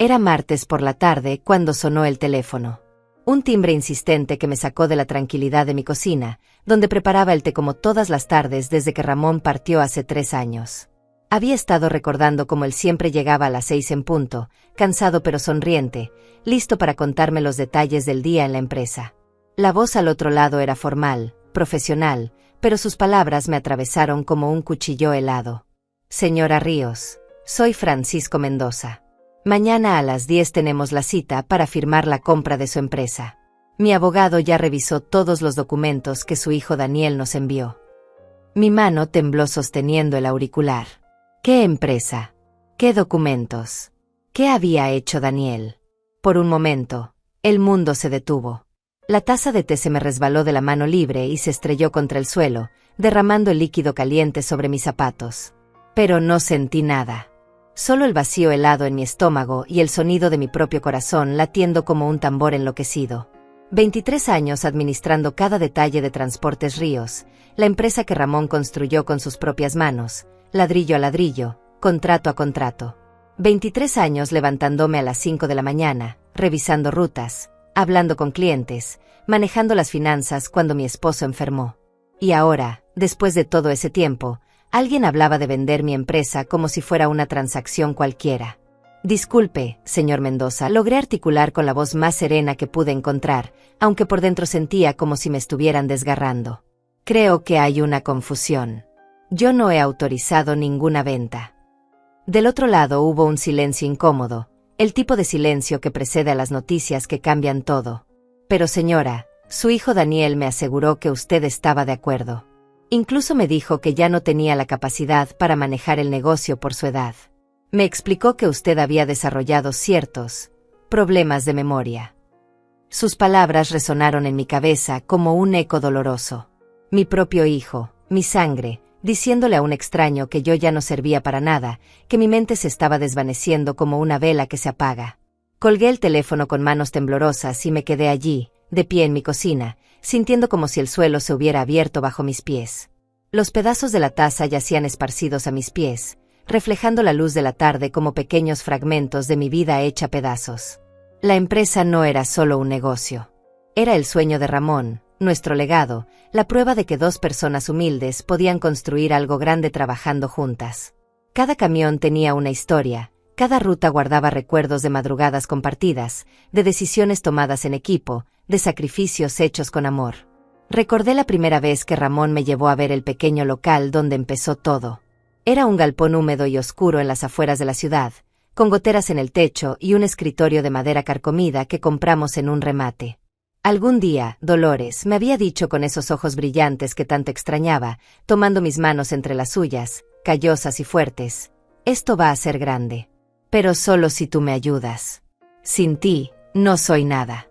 Era martes por la tarde cuando sonó el teléfono. Un timbre insistente que me sacó de la tranquilidad de mi cocina, donde preparaba el té como todas las tardes desde que Ramón partió hace 3 años. Había estado recordando cómo él siempre llegaba a las 6 en punto, cansado pero sonriente, listo para contarme los detalles del día en la empresa. La voz al otro lado era formal, profesional, pero sus palabras me atravesaron como un cuchillo helado. Señora Ríos, soy Francisco Mendoza. Mañana a las 10 tenemos la cita para firmar la compra de su empresa. Mi abogado ya revisó todos los documentos que su hijo Daniel nos envió. Mi mano tembló sosteniendo el auricular. ¿Qué empresa? ¿Qué documentos? ¿Qué había hecho Daniel? Por un momento, el mundo se detuvo. La taza de té se me resbaló de la mano libre y se estrelló contra el suelo, derramando el líquido caliente sobre mis zapatos. Pero no sentí nada. Solo el vacío helado en mi estómago y el sonido de mi propio corazón latiendo como un tambor enloquecido. 23 años administrando cada detalle de Transportes Ríos, la empresa que Ramón construyó con sus propias manos, ladrillo a ladrillo, contrato a contrato. 23 años levantándome a las 5 de la mañana, revisando rutas, hablando con clientes, manejando las finanzas cuando mi esposo enfermó. Y ahora, después de todo ese tiempo, alguien hablaba de vender mi empresa como si fuera una transacción cualquiera. Disculpe, señor Mendoza, logré articular con la voz más serena que pude encontrar, aunque por dentro sentía como si me estuvieran desgarrando. Creo que hay una confusión. Yo no he autorizado ninguna venta. Del otro lado hubo un silencio incómodo, el tipo de silencio que precede a las noticias que cambian todo. Pero señora, su hijo Daniel me aseguró que usted estaba de acuerdo. Incluso me dijo que ya no tenía la capacidad para manejar el negocio por su edad. Me explicó que usted había desarrollado ciertos problemas de memoria. Sus palabras resonaron en mi cabeza como un eco doloroso. Mi propio hijo, mi sangre, diciéndole a un extraño que yo ya no servía para nada, que mi mente se estaba desvaneciendo como una vela que se apaga. Colgué el teléfono con manos temblorosas y me quedé allí, de pie en mi cocina, sintiendo como si el suelo se hubiera abierto bajo mis pies. Los pedazos de la taza yacían esparcidos a mis pies, reflejando la luz de la tarde como pequeños fragmentos de mi vida hecha pedazos. La empresa no era solo un negocio. Era el sueño de Ramón, nuestro legado, la prueba de que 2 personas humildes podían construir algo grande trabajando juntas. Cada camión tenía una historia, cada ruta guardaba recuerdos de madrugadas compartidas, de decisiones tomadas en equipo, de sacrificios hechos con amor. Recordé la primera vez que Ramón me llevó a ver el pequeño local donde empezó todo. Era un galpón húmedo y oscuro en las afueras de la ciudad, con goteras en el techo y un escritorio de madera carcomida que compramos en un remate. Algún día, Dolores me había dicho con esos ojos brillantes que tanto extrañaba, tomando mis manos entre las suyas, callosas y fuertes: esto va a ser grande. Pero solo si tú me ayudas. Sin ti, no soy nada.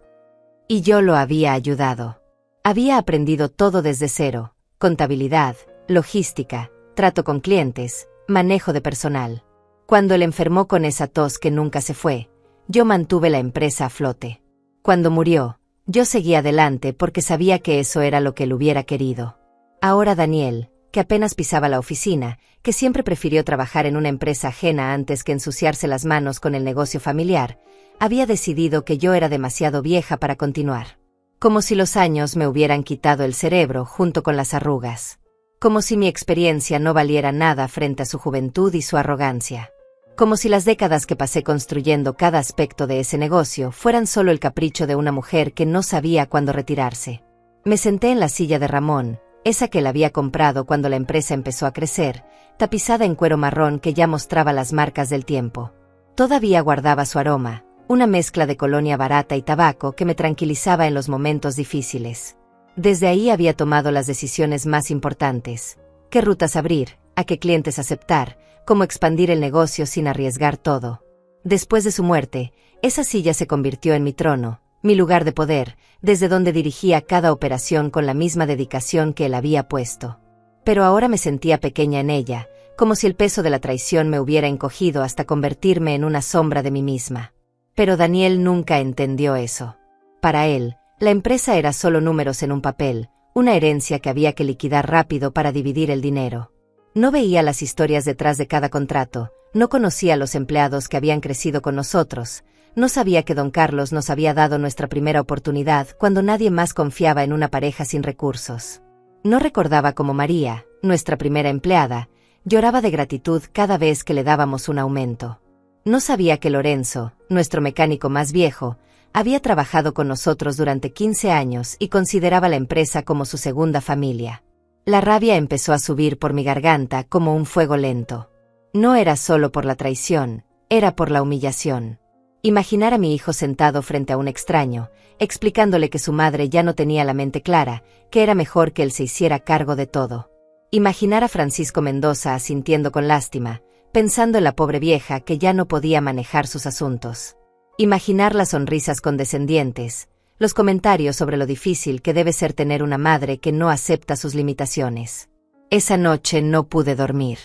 Y yo lo había ayudado. Había aprendido todo desde cero: contabilidad, logística, trato con clientes, manejo de personal. Cuando él enfermó con esa tos que nunca se fue, yo mantuve la empresa a flote. Cuando murió, yo seguí adelante porque sabía que eso era lo que él hubiera querido. Ahora Daniel, que apenas pisaba la oficina, que siempre prefirió trabajar en una empresa ajena antes que ensuciarse las manos con el negocio familiar, había decidido que yo era demasiado vieja para continuar. Como si los años me hubieran quitado el cerebro junto con las arrugas. Como si mi experiencia no valiera nada frente a su juventud y su arrogancia. Como si las décadas que pasé construyendo cada aspecto de ese negocio fueran solo el capricho de una mujer que no sabía cuándo retirarse. Me senté en la silla de Ramón, esa que él había comprado cuando la empresa empezó a crecer, tapizada en cuero marrón que ya mostraba las marcas del tiempo. Todavía guardaba su aroma, una mezcla de colonia barata y tabaco que me tranquilizaba en los momentos difíciles. Desde ahí había tomado las decisiones más importantes: qué rutas abrir, a qué clientes aceptar, cómo expandir el negocio sin arriesgar todo. Después de su muerte, esa silla se convirtió en mi trono, mi lugar de poder, desde donde dirigía cada operación con la misma dedicación que él había puesto. Pero ahora me sentía pequeña en ella, como si el peso de la traición me hubiera encogido hasta convertirme en una sombra de mí misma. Pero Daniel nunca entendió eso. Para él, la empresa era solo números en un papel, una herencia que había que liquidar rápido para dividir el dinero. No veía las historias detrás de cada contrato, no conocía a los empleados que habían crecido con nosotros, no sabía que don Carlos nos había dado nuestra primera oportunidad cuando nadie más confiaba en una pareja sin recursos. No recordaba cómo María, nuestra primera empleada, lloraba de gratitud cada vez que le dábamos un aumento. No sabía que Lorenzo, nuestro mecánico más viejo, había trabajado con nosotros durante 15 años y consideraba la empresa como su segunda familia. La rabia empezó a subir por mi garganta como un fuego lento. No era solo por la traición, era por la humillación. Imaginar a mi hijo sentado frente a un extraño, explicándole que su madre ya no tenía la mente clara, que era mejor que él se hiciera cargo de todo. Imaginar a Francisco Mendoza asintiendo con lástima, pensando en la pobre vieja que ya no podía manejar sus asuntos. Imaginar las sonrisas condescendientes, los comentarios sobre lo difícil que debe ser tener una madre que no acepta sus limitaciones. Esa noche no pude dormir.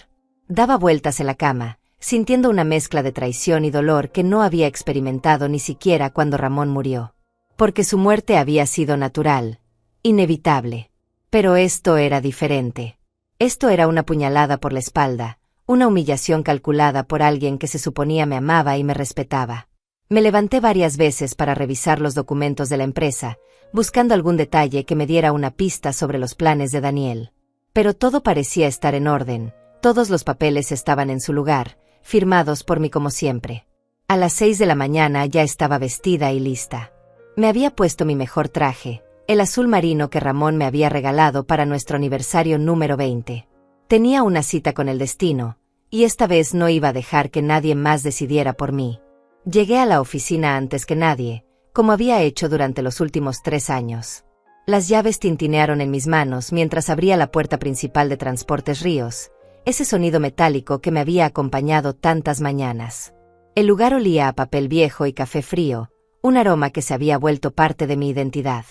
Daba vueltas en la cama, sintiendo una mezcla de traición y dolor que no había experimentado ni siquiera cuando Ramón murió. Porque su muerte había sido natural, inevitable. Pero esto era diferente. Esto era una puñalada por la espalda, una humillación calculada por alguien que se suponía me amaba y me respetaba. Me levanté varias veces para revisar los documentos de la empresa, buscando algún detalle que me diera una pista sobre los planes de Daniel. Pero todo parecía estar en orden, todos los papeles estaban en su lugar, firmados por mí como siempre. A las 6 de la mañana ya estaba vestida y lista. Me había puesto mi mejor traje, el azul marino que Ramón me había regalado para nuestro aniversario número 20. Tenía una cita con el destino, y esta vez no iba a dejar que nadie más decidiera por mí. Llegué a la oficina antes que nadie, como había hecho durante los últimos 3 años. Las llaves tintinearon en mis manos mientras abría la puerta principal de Transportes Ríos, ese sonido metálico que me había acompañado tantas mañanas. El lugar olía a papel viejo y café frío, un aroma que se había vuelto parte de mi identidad.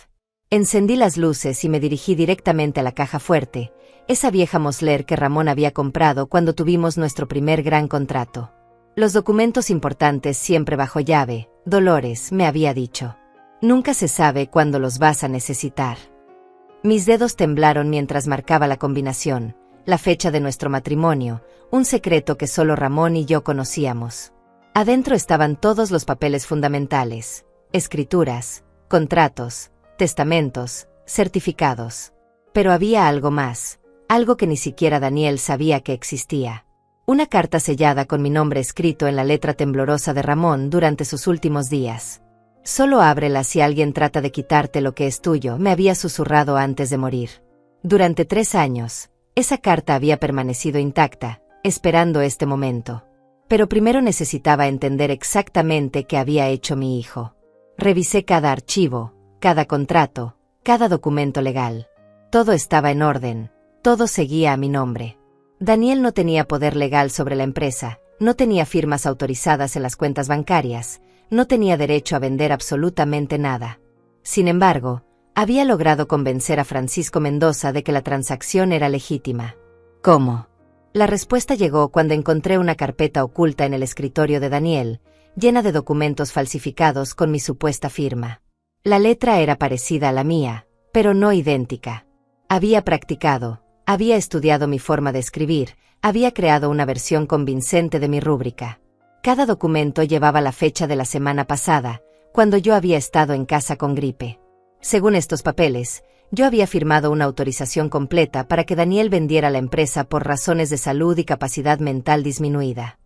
Encendí las luces y me dirigí directamente a la caja fuerte, esa vieja Mosler que Ramón había comprado cuando tuvimos nuestro primer gran contrato. Los documentos importantes siempre bajo llave, Dolores me había dicho. Nunca se sabe cuándo los vas a necesitar. Mis dedos temblaron mientras marcaba la combinación, la fecha de nuestro matrimonio, un secreto que solo Ramón y yo conocíamos. Adentro estaban todos los papeles fundamentales, escrituras, contratos, testamentos, certificados. Pero había algo más, algo que ni siquiera Daniel sabía que existía. Una carta sellada con mi nombre escrito en la letra temblorosa de Ramón durante sus últimos días. Solo ábrela si alguien trata de quitarte lo que es tuyo, me había susurrado antes de morir. Durante 3 años, esa carta había permanecido intacta, esperando este momento. Pero primero necesitaba entender exactamente qué había hecho mi hijo. Revisé cada archivo, cada contrato, cada documento legal. Todo estaba en orden, todo seguía a mi nombre. Daniel no tenía poder legal sobre la empresa, no tenía firmas autorizadas en las cuentas bancarias, no tenía derecho a vender absolutamente nada. Sin embargo, había logrado convencer a Francisco Mendoza de que la transacción era legítima. ¿Cómo? La respuesta llegó cuando encontré una carpeta oculta en el escritorio de Daniel, llena de documentos falsificados con mi supuesta firma. La letra era parecida a la mía, pero no idéntica. Había practicado, había estudiado mi forma de escribir, había creado una versión convincente de mi rúbrica. Cada documento llevaba la fecha de la semana pasada, cuando yo había estado en casa con gripe. Según estos papeles, yo había firmado una autorización completa para que Daniel vendiera la empresa por razones de salud y capacidad mental disminuida.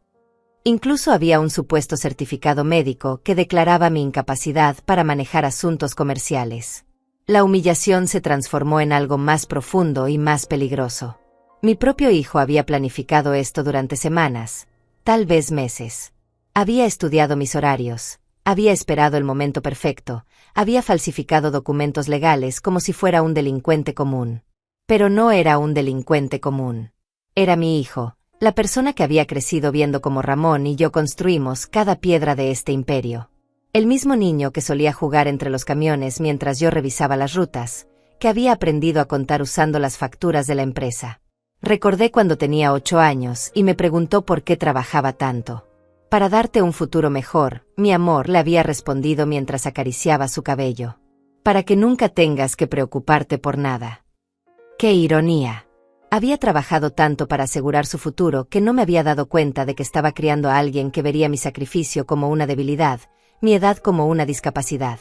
Incluso había un supuesto certificado médico que declaraba mi incapacidad para manejar asuntos comerciales. La humillación se transformó en algo más profundo y más peligroso. Mi propio hijo había planificado esto durante semanas, tal vez meses. Había estudiado mis horarios, había esperado el momento perfecto, había falsificado documentos legales como si fuera un delincuente común. Pero no era un delincuente común. Era mi hijo, la persona que había crecido viendo cómo Ramón y yo construimos cada piedra de este imperio. El mismo niño que solía jugar entre los camiones mientras yo revisaba las rutas, que había aprendido a contar usando las facturas de la empresa. Recordé cuando tenía 8 años y me preguntó por qué trabajaba tanto. Para darte un futuro mejor, mi amor, le había respondido mientras acariciaba su cabello. Para que nunca tengas que preocuparte por nada. ¡Qué ironía! Había trabajado tanto para asegurar su futuro que no me había dado cuenta de que estaba criando a alguien que vería mi sacrificio como una debilidad, mi edad como una discapacidad.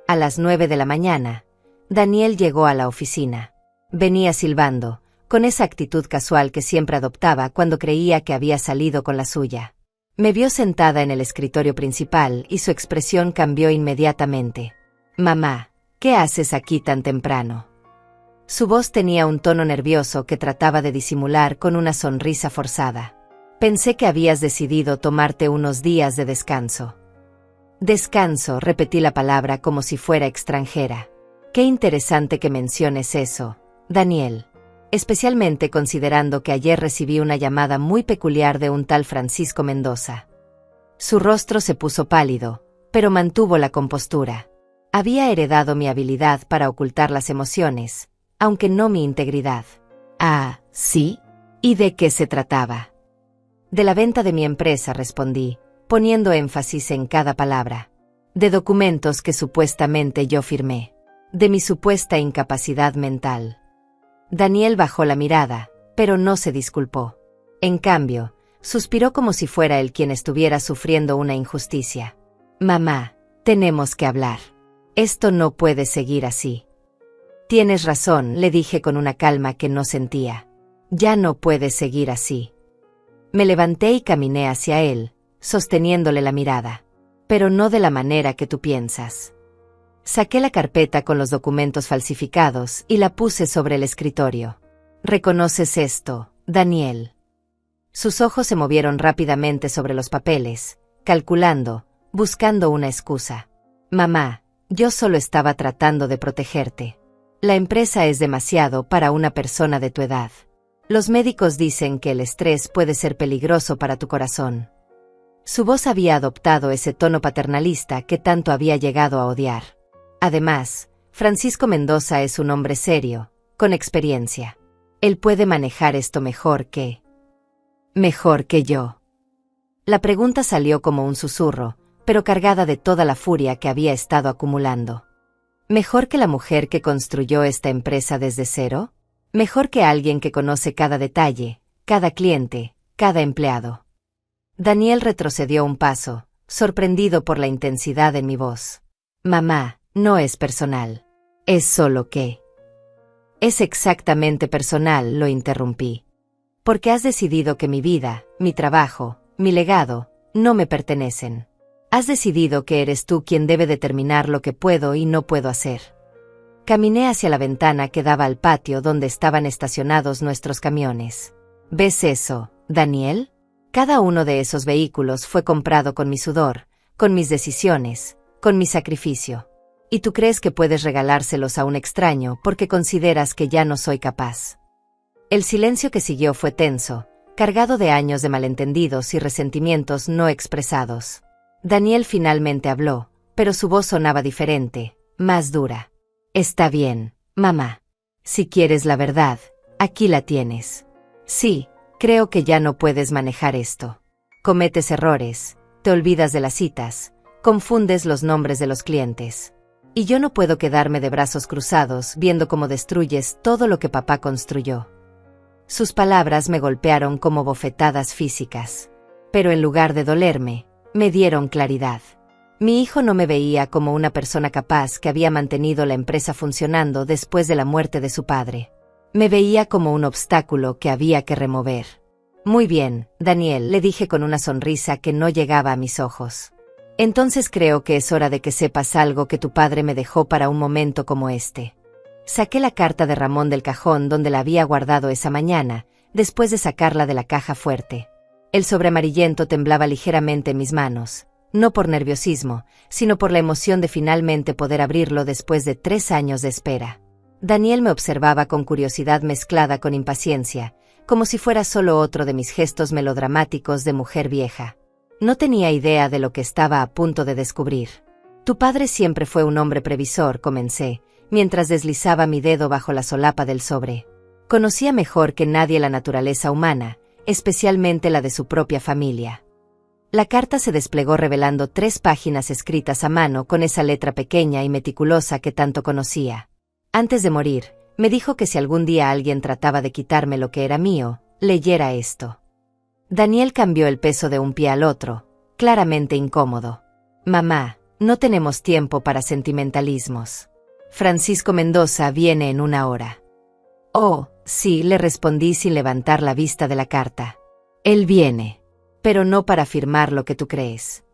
A las 9 de la mañana, Daniel llegó a la oficina. Venía silbando, con esa actitud casual que siempre adoptaba cuando creía que había salido con la suya. Me vio sentada en el escritorio principal y su expresión cambió inmediatamente. «Mamá, ¿qué haces aquí tan temprano?». Su voz tenía un tono nervioso que trataba de disimular con una sonrisa forzada. «Pensé que habías decidido tomarte unos días de descanso». «Descanso», repetí la palabra como si fuera extranjera. «Qué interesante que menciones eso, Daniel. Especialmente considerando que ayer recibí una llamada muy peculiar de un tal Francisco Mendoza». Su rostro se puso pálido, pero mantuvo la compostura. Había heredado mi habilidad para ocultar las emociones, aunque no mi integridad. «Ah, ¿sí? ¿Y de qué se trataba?». «De la venta de mi empresa», respondí, poniendo énfasis en cada palabra. «De documentos que supuestamente yo firmé. De mi supuesta incapacidad mental». Daniel bajó la mirada, pero no se disculpó. En cambio, suspiró como si fuera él quien estuviera sufriendo una injusticia. «Mamá, tenemos que hablar. Esto no puede seguir así». «Tienes razón», le dije con una calma que no sentía. «Ya no puede seguir así». Me levanté y caminé hacia él, sosteniéndole la mirada. «Pero no de la manera que tú piensas». Saqué la carpeta con los documentos falsificados y la puse sobre el escritorio. «¿Reconoces esto, Daniel?». Sus ojos se movieron rápidamente sobre los papeles, calculando, buscando una excusa. «Mamá, yo solo estaba tratando de protegerte. La empresa es demasiado para una persona de tu edad. Los médicos dicen que el estrés puede ser peligroso para tu corazón». Su voz había adoptado ese tono paternalista que tanto había llegado a odiar. Además, Francisco Mendoza es un hombre serio, con experiencia. Él puede manejar esto mejor que yo. La pregunta salió como un susurro, pero cargada de toda la furia que había estado acumulando. ¿Mejor que la mujer que construyó esta empresa desde cero? ¿Mejor que alguien que conoce cada detalle, cada cliente, cada empleado? Daniel retrocedió un paso, sorprendido por la intensidad en mi voz. «Mamá, no es personal. Es solo que…». «Es exactamente personal», lo interrumpí. «Porque has decidido que mi vida, mi trabajo, mi legado, no me pertenecen. Has decidido que eres tú quien debe determinar lo que puedo y no puedo hacer». Caminé hacia la ventana que daba al patio donde estaban estacionados nuestros camiones. «¿Ves eso, Daniel? Cada uno de esos vehículos fue comprado con mi sudor, con mis decisiones, con mi sacrificio. Y tú crees que puedes regalárselos a un extraño porque consideras que ya no soy capaz». El silencio que siguió fue tenso, cargado de años de malentendidos y resentimientos no expresados. Daniel finalmente habló, pero su voz sonaba diferente, más dura. «Está bien, mamá. Si quieres la verdad, aquí la tienes. Sí, creo que ya no puedes manejar esto. Cometes errores, te olvidas de las citas, confundes los nombres de los clientes. Y yo no puedo quedarme de brazos cruzados viendo cómo destruyes todo lo que papá construyó». Sus palabras me golpearon como bofetadas físicas. Pero en lugar de dolerme, me dieron claridad. Mi hijo no me veía como una persona capaz que había mantenido la empresa funcionando después de la muerte de su padre. Me veía como un obstáculo que había que remover. «Muy bien, Daniel», le dije con una sonrisa que no llegaba a mis ojos. «Entonces creo que es hora de que sepas algo que tu padre me dejó para un momento como este». Saqué la carta de Ramón del cajón donde la había guardado esa mañana, después de sacarla de la caja fuerte. El sobre amarillento temblaba ligeramente en mis manos, no por nerviosismo, sino por la emoción de finalmente poder abrirlo después de 3 años de espera. Daniel me observaba con curiosidad mezclada con impaciencia, como si fuera solo otro de mis gestos melodramáticos de mujer vieja. No tenía idea de lo que estaba a punto de descubrir. «Tu padre siempre fue un hombre previsor», comencé, mientras deslizaba mi dedo bajo la solapa del sobre. Conocía mejor que nadie la naturaleza humana, especialmente la de su propia familia. La carta se desplegó revelando 3 páginas escritas a mano con esa letra pequeña y meticulosa que tanto conocía. Antes de morir, Me dijo que si algún día alguien trataba de quitarme lo que era mío, leyera esto. Daniel cambió el peso de un pie al otro, claramente incómodo. Mamá, no tenemos tiempo para sentimentalismos. Francisco Mendoza viene en 1 hora. Oh, sí, le respondí sin levantar la vista de la carta. Él viene, pero no para firmar lo que tú crees.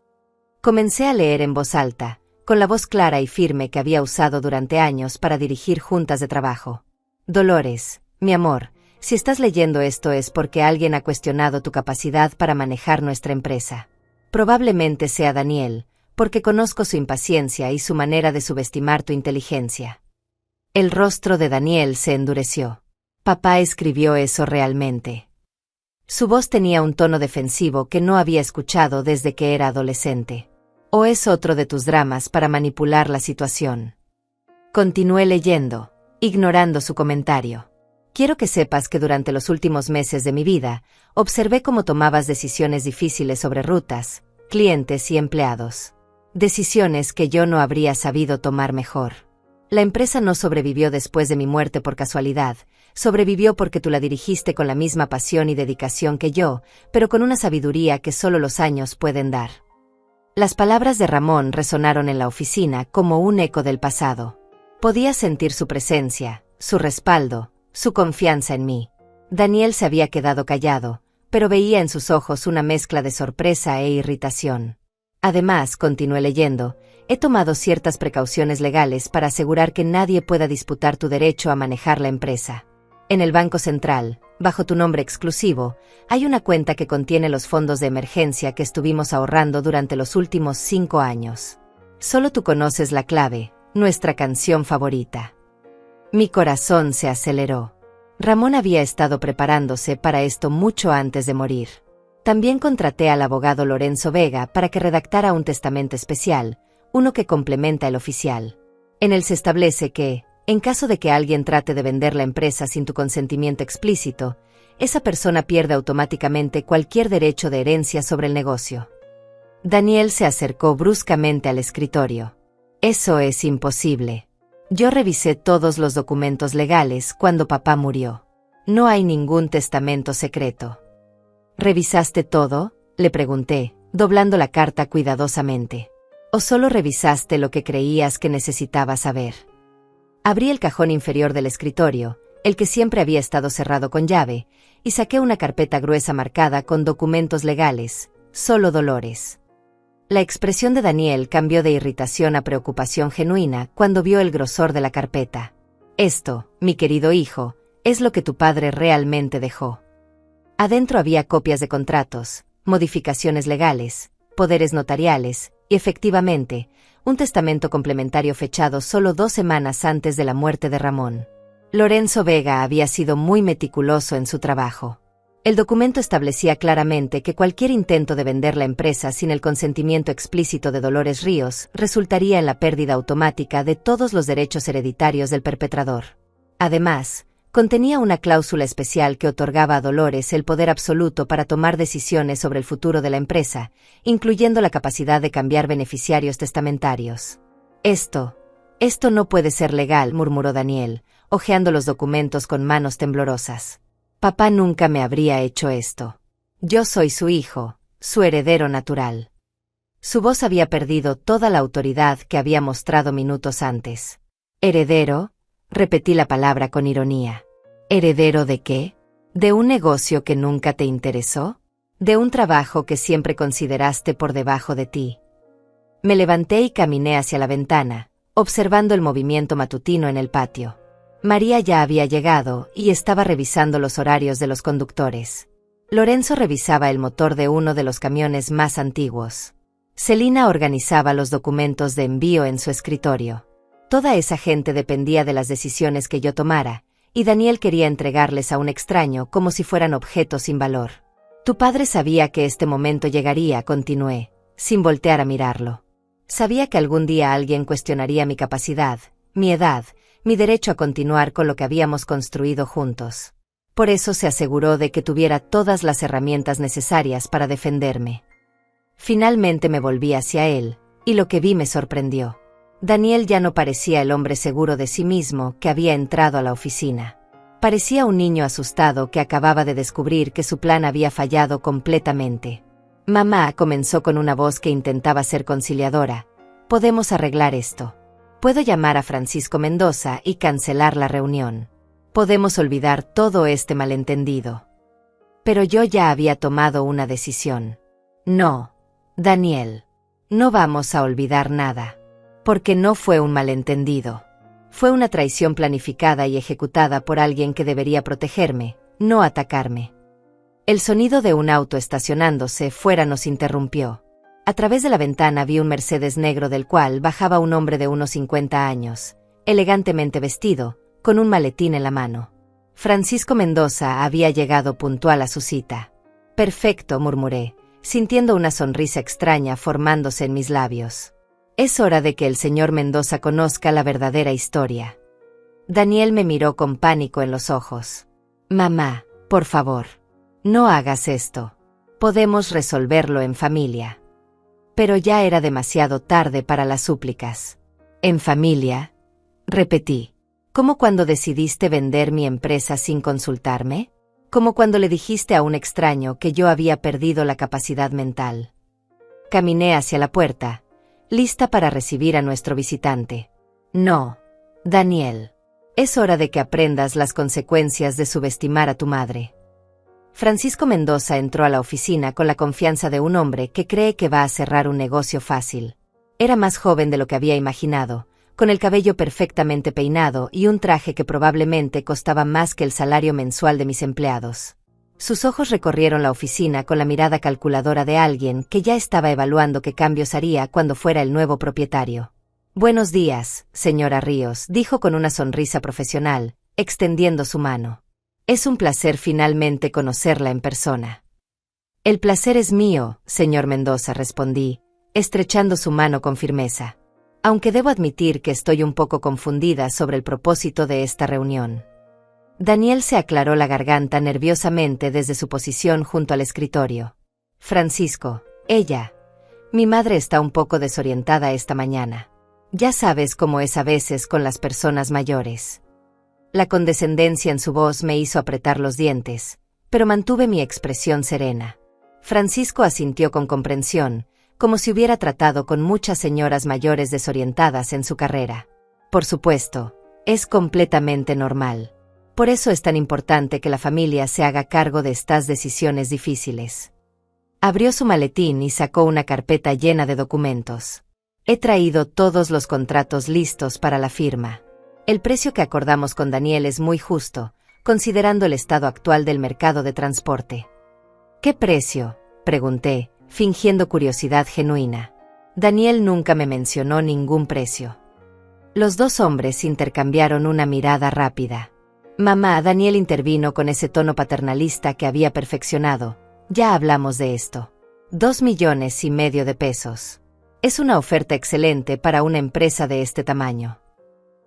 Comencé a leer en voz alta, con la voz clara y firme que había usado durante años para dirigir juntas de trabajo. Dolores, mi amor, si estás leyendo esto es porque alguien ha cuestionado tu capacidad para manejar nuestra empresa. Probablemente sea Daniel, porque conozco su impaciencia y su manera de subestimar tu inteligencia. El rostro de Daniel se endureció. Papá escribió eso realmente. Su voz tenía un tono defensivo que no había escuchado desde que era adolescente. ¿O es otro de tus dramas para manipular la situación? Continué leyendo, ignorando su comentario. Quiero que sepas que durante los últimos meses de mi vida, observé cómo tomabas decisiones difíciles sobre rutas, clientes y empleados. Decisiones que yo no habría sabido tomar mejor. La empresa no sobrevivió después de mi muerte por casualidad, sobrevivió porque tú la dirigiste con la misma pasión y dedicación que yo, pero con una sabiduría que solo los años pueden dar. Las palabras de Ramón resonaron en la oficina como un eco del pasado. Podía sentir su presencia, su respaldo, su confianza en mí. Daniel se había quedado callado, pero veía en sus ojos una mezcla de sorpresa e irritación. Además, continué leyendo, he tomado ciertas precauciones legales para asegurar que nadie pueda disputar tu derecho a manejar la empresa. En el Banco Central, bajo tu nombre exclusivo, hay una cuenta que contiene los fondos de emergencia que estuvimos ahorrando durante los últimos 5 años. Solo tú conoces la clave, nuestra canción favorita. Mi corazón se aceleró. Ramón había estado preparándose para esto mucho antes de morir. También contraté al abogado Lorenzo Vega para que redactara un testamento especial, uno que complementa el oficial. En él se establece que, en caso de que alguien trate de vender la empresa sin tu consentimiento explícito, esa persona pierde automáticamente cualquier derecho de herencia sobre el negocio. Daniel se acercó bruscamente al escritorio. Eso es imposible. Yo revisé todos los documentos legales cuando papá murió. No hay ningún testamento secreto. ¿Revisaste todo?, le pregunté, doblando la carta cuidadosamente. ¿O solo revisaste lo que creías que necesitabas saber? Abrí el cajón inferior del escritorio, el que siempre había estado cerrado con llave, y saqué una carpeta gruesa marcada con documentos legales, solo Dolores. La expresión de Daniel cambió de irritación a preocupación genuina cuando vio el grosor de la carpeta. Esto, mi querido hijo, es lo que tu padre realmente dejó. Adentro había copias de contratos, modificaciones legales, poderes notariales, y efectivamente, un testamento complementario fechado solo 2 semanas antes de la muerte de Ramón. Lorenzo Vega había sido muy meticuloso en su trabajo. El documento establecía claramente que cualquier intento de vender la empresa sin el consentimiento explícito de Dolores Ríos resultaría en la pérdida automática de todos los derechos hereditarios del perpetrador. Además, contenía una cláusula especial que otorgaba a Dolores el poder absoluto para tomar decisiones sobre el futuro de la empresa, incluyendo la capacidad de cambiar beneficiarios testamentarios. Esto no puede ser legal, murmuró Daniel, hojeando los documentos con manos temblorosas. Papá nunca me habría hecho esto. Yo soy su hijo, su heredero natural. Su voz había perdido toda la autoridad que había mostrado minutos antes. ¿Heredero? Repetí la palabra con ironía. ¿Heredero de qué? ¿De un negocio que nunca te interesó? ¿De un trabajo que siempre consideraste por debajo de ti? Me levanté y caminé hacia la ventana, observando el movimiento matutino en el patio. María ya había llegado y estaba revisando los horarios de los conductores. Lorenzo revisaba el motor de uno de los camiones más antiguos. Celina organizaba los documentos de envío en su escritorio. Toda esa gente dependía de las decisiones que yo tomara, y Daniel quería entregarles a un extraño como si fueran objetos sin valor. Tu padre sabía que este momento llegaría, continué, sin voltear a mirarlo. Sabía que algún día alguien cuestionaría mi capacidad, mi edad, mi derecho a continuar con lo que habíamos construido juntos. Por eso se aseguró de que tuviera todas las herramientas necesarias para defenderme. Finalmente me volví hacia él, y lo que vi me sorprendió. Daniel ya no parecía el hombre seguro de sí mismo que había entrado a la oficina. Parecía un niño asustado que acababa de descubrir que su plan había fallado completamente. Mamá, comenzó con una voz que intentaba ser conciliadora, podemos arreglar esto. Puedo llamar a Francisco Mendoza y cancelar la reunión. Podemos olvidar todo este malentendido. Pero yo ya había tomado una decisión. No, Daniel. No vamos a olvidar nada. Porque no fue un malentendido. Fue una traición planificada y ejecutada por alguien que debería protegerme, no atacarme. El sonido de un auto estacionándose fuera nos interrumpió. A través de la ventana vi un Mercedes negro del cual bajaba un hombre de unos 50 años, elegantemente vestido, con un maletín en la mano. Francisco Mendoza había llegado puntual a su cita. Perfecto, murmuré, sintiendo una sonrisa extraña formándose en mis labios. Es hora de que el señor Mendoza conozca la verdadera historia. Daniel me miró con pánico en los ojos. Mamá, por favor, no hagas esto. Podemos resolverlo en familia. Pero ya era demasiado tarde para las súplicas. ¿En familia? Repetí. ¿Cómo cuando decidiste vender mi empresa sin consultarme? Como cuando le dijiste a un extraño que yo había perdido la capacidad mental. Caminé hacia la puerta, lista para recibir a nuestro visitante. No, Daniel. Es hora de que aprendas las consecuencias de subestimar a tu madre. Francisco Mendoza entró a la oficina con la confianza de un hombre que cree que va a cerrar un negocio fácil. Era más joven de lo que había imaginado, con el cabello perfectamente peinado y un traje que probablemente costaba más que el salario mensual de mis empleados. Sus ojos recorrieron la oficina con la mirada calculadora de alguien que ya estaba evaluando qué cambios haría cuando fuera el nuevo propietario. Buenos días, señora Ríos, dijo con una sonrisa profesional, extendiendo su mano. Es un placer finalmente conocerla en persona. El placer es mío, señor Mendoza, respondí, estrechando su mano con firmeza. Aunque debo admitir que estoy un poco confundida sobre el propósito de esta reunión. Daniel se aclaró la garganta nerviosamente desde su posición junto al escritorio. Francisco, mi madre está un poco desorientada esta mañana. Ya sabes cómo es a veces con las personas mayores. La condescendencia en su voz me hizo apretar los dientes, pero mantuve mi expresión serena. Francisco asintió con comprensión, como si hubiera tratado con muchas señoras mayores desorientadas en su carrera. Por supuesto, es completamente normal. Por eso es tan importante que la familia se haga cargo de estas decisiones difíciles. Abrió su maletín y sacó una carpeta llena de documentos. He traído todos los contratos listos para la firma. El precio que acordamos con Daniel es muy justo, considerando el estado actual del mercado de transporte. ¿Qué precio?, pregunté, fingiendo curiosidad genuina. Daniel nunca me mencionó ningún precio. Los dos hombres intercambiaron una mirada rápida. Mamá, Daniel intervino con ese tono paternalista que había perfeccionado. Ya hablamos de esto. 2,5 millones de pesos. Es una oferta excelente para una empresa de este tamaño.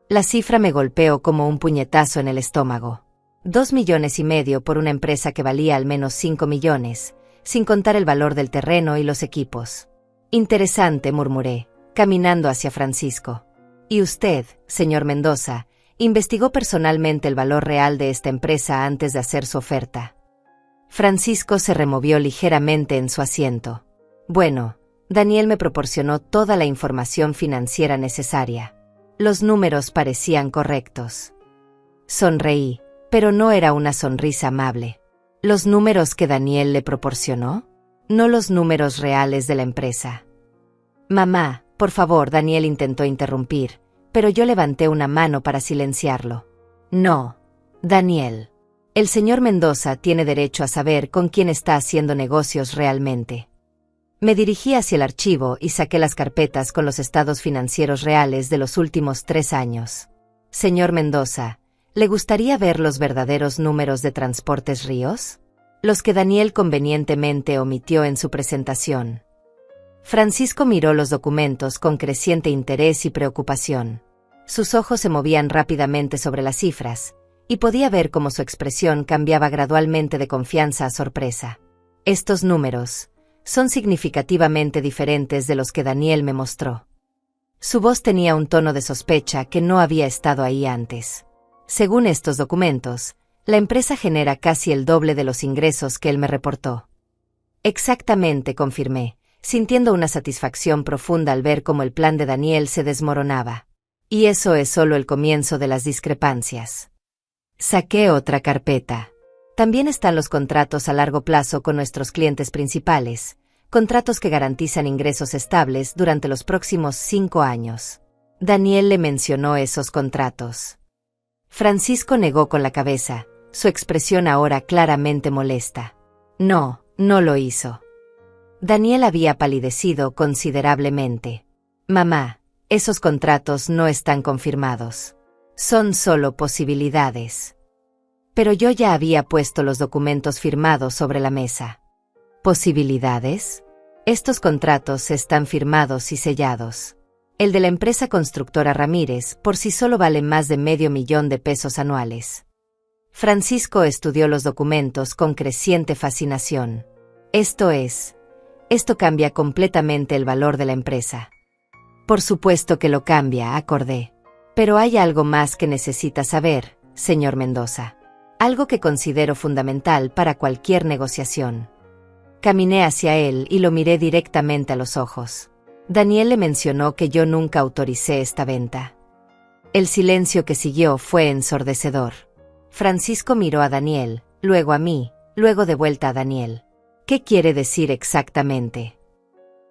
La cifra me golpeó como un puñetazo en el estómago. 2,5 millones por una empresa que valía al menos 5 millones, sin contar el valor del terreno y los equipos. Interesante, murmuré, caminando hacia Francisco. ¿Y usted, señor Mendoza, investigó personalmente el valor real de esta empresa antes de hacer su oferta? Francisco se removió ligeramente en su asiento. Bueno, Daniel me proporcionó toda la información financiera necesaria. Los números parecían correctos. Sonreí, pero no era una sonrisa amable. ¿Los números que Daniel le proporcionó? No los números reales de la empresa. Mamá, por favor, Daniel intentó interrumpir, pero yo levanté una mano para silenciarlo. No, Daniel. El señor Mendoza tiene derecho a saber con quién está haciendo negocios realmente. Me dirigí hacia el archivo y saqué las carpetas con los estados financieros reales de los últimos 3 años. Señor Mendoza, ¿le gustaría ver los verdaderos números de Transportes Ríos? Los que Daniel convenientemente omitió en su presentación. Francisco miró los documentos con creciente interés y preocupación. Sus ojos se movían rápidamente sobre las cifras, y podía ver cómo su expresión cambiaba gradualmente de confianza a sorpresa. Estos números son significativamente diferentes de los que Daniel me mostró. Su voz tenía un tono de sospecha que no había estado ahí antes. Según estos documentos, la empresa genera casi el doble de los ingresos que él me reportó. Exactamente, confirmé, sintiendo una satisfacción profunda al ver cómo el plan de Daniel se desmoronaba. Y eso es solo el comienzo de las discrepancias. Saqué otra carpeta. También están los contratos a largo plazo con nuestros clientes principales, contratos que garantizan ingresos estables durante los próximos 5 años. Daniel le mencionó esos contratos. Francisco negó con la cabeza, su expresión ahora claramente molesta. No, no lo hizo. Daniel había palidecido considerablemente. Mamá, esos contratos no están confirmados. Son solo posibilidades. Pero yo ya había puesto los documentos firmados sobre la mesa. ¿Posibilidades? Estos contratos están firmados y sellados. El de la empresa constructora Ramírez por sí solo vale más de $500,000 anuales. Francisco estudió los documentos con creciente fascinación. Esto cambia completamente el valor de la empresa. Por supuesto que lo cambia, acordé. Pero hay algo más que necesita saber, señor Mendoza. Algo que considero fundamental para cualquier negociación. Caminé hacia él y lo miré directamente a los ojos. Daniel le mencionó que yo nunca autoricé esta venta. El silencio que siguió fue ensordecedor. Francisco miró a Daniel, luego a mí, luego de vuelta a Daniel. ¿Qué quiere decir exactamente?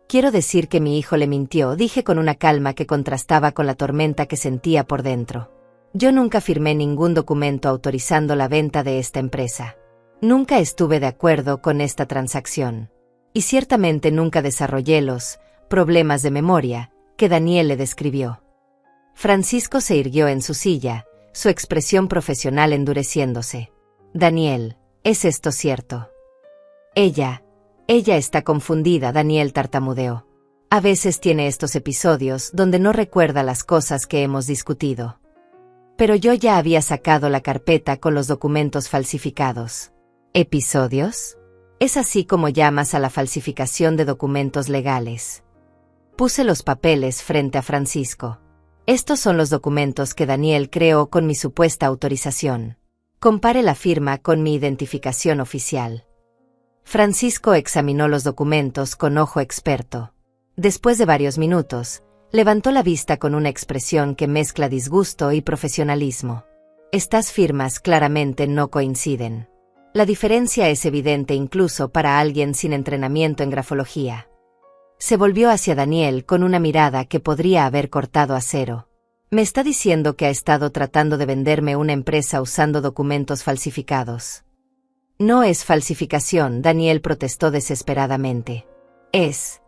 Quiero decir que mi hijo le mintió, dije con una calma que contrastaba con la tormenta que sentía por dentro. Yo nunca firmé ningún documento autorizando la venta de esta empresa. Nunca estuve de acuerdo con esta transacción. Y ciertamente nunca desarrollé los problemas de memoria que Daniel le describió. Francisco se irguió en su silla, su expresión profesional endureciéndose. Daniel, ¿es esto cierto? Ella está confundida, Daniel tartamudeó. A veces tiene estos episodios donde no recuerda las cosas que hemos discutido. Pero yo ya había sacado la carpeta con los documentos falsificados. ¿Episodios? Es así como llamas a la falsificación de documentos legales. Puse los papeles frente a Francisco. Estos son los documentos que Daniel creó con mi supuesta autorización. Compare la firma con mi identificación oficial. Francisco examinó los documentos con ojo experto. Después de varios minutos, levantó la vista con una expresión que mezcla disgusto y profesionalismo. Estas firmas claramente no coinciden. La diferencia es evidente incluso para alguien sin entrenamiento en grafología. Se volvió hacia Daniel con una mirada que podría haber cortado acero. ¿Me está diciendo que ha estado tratando de venderme una empresa usando documentos falsificados? No es falsificación, Daniel protestó desesperadamente. Es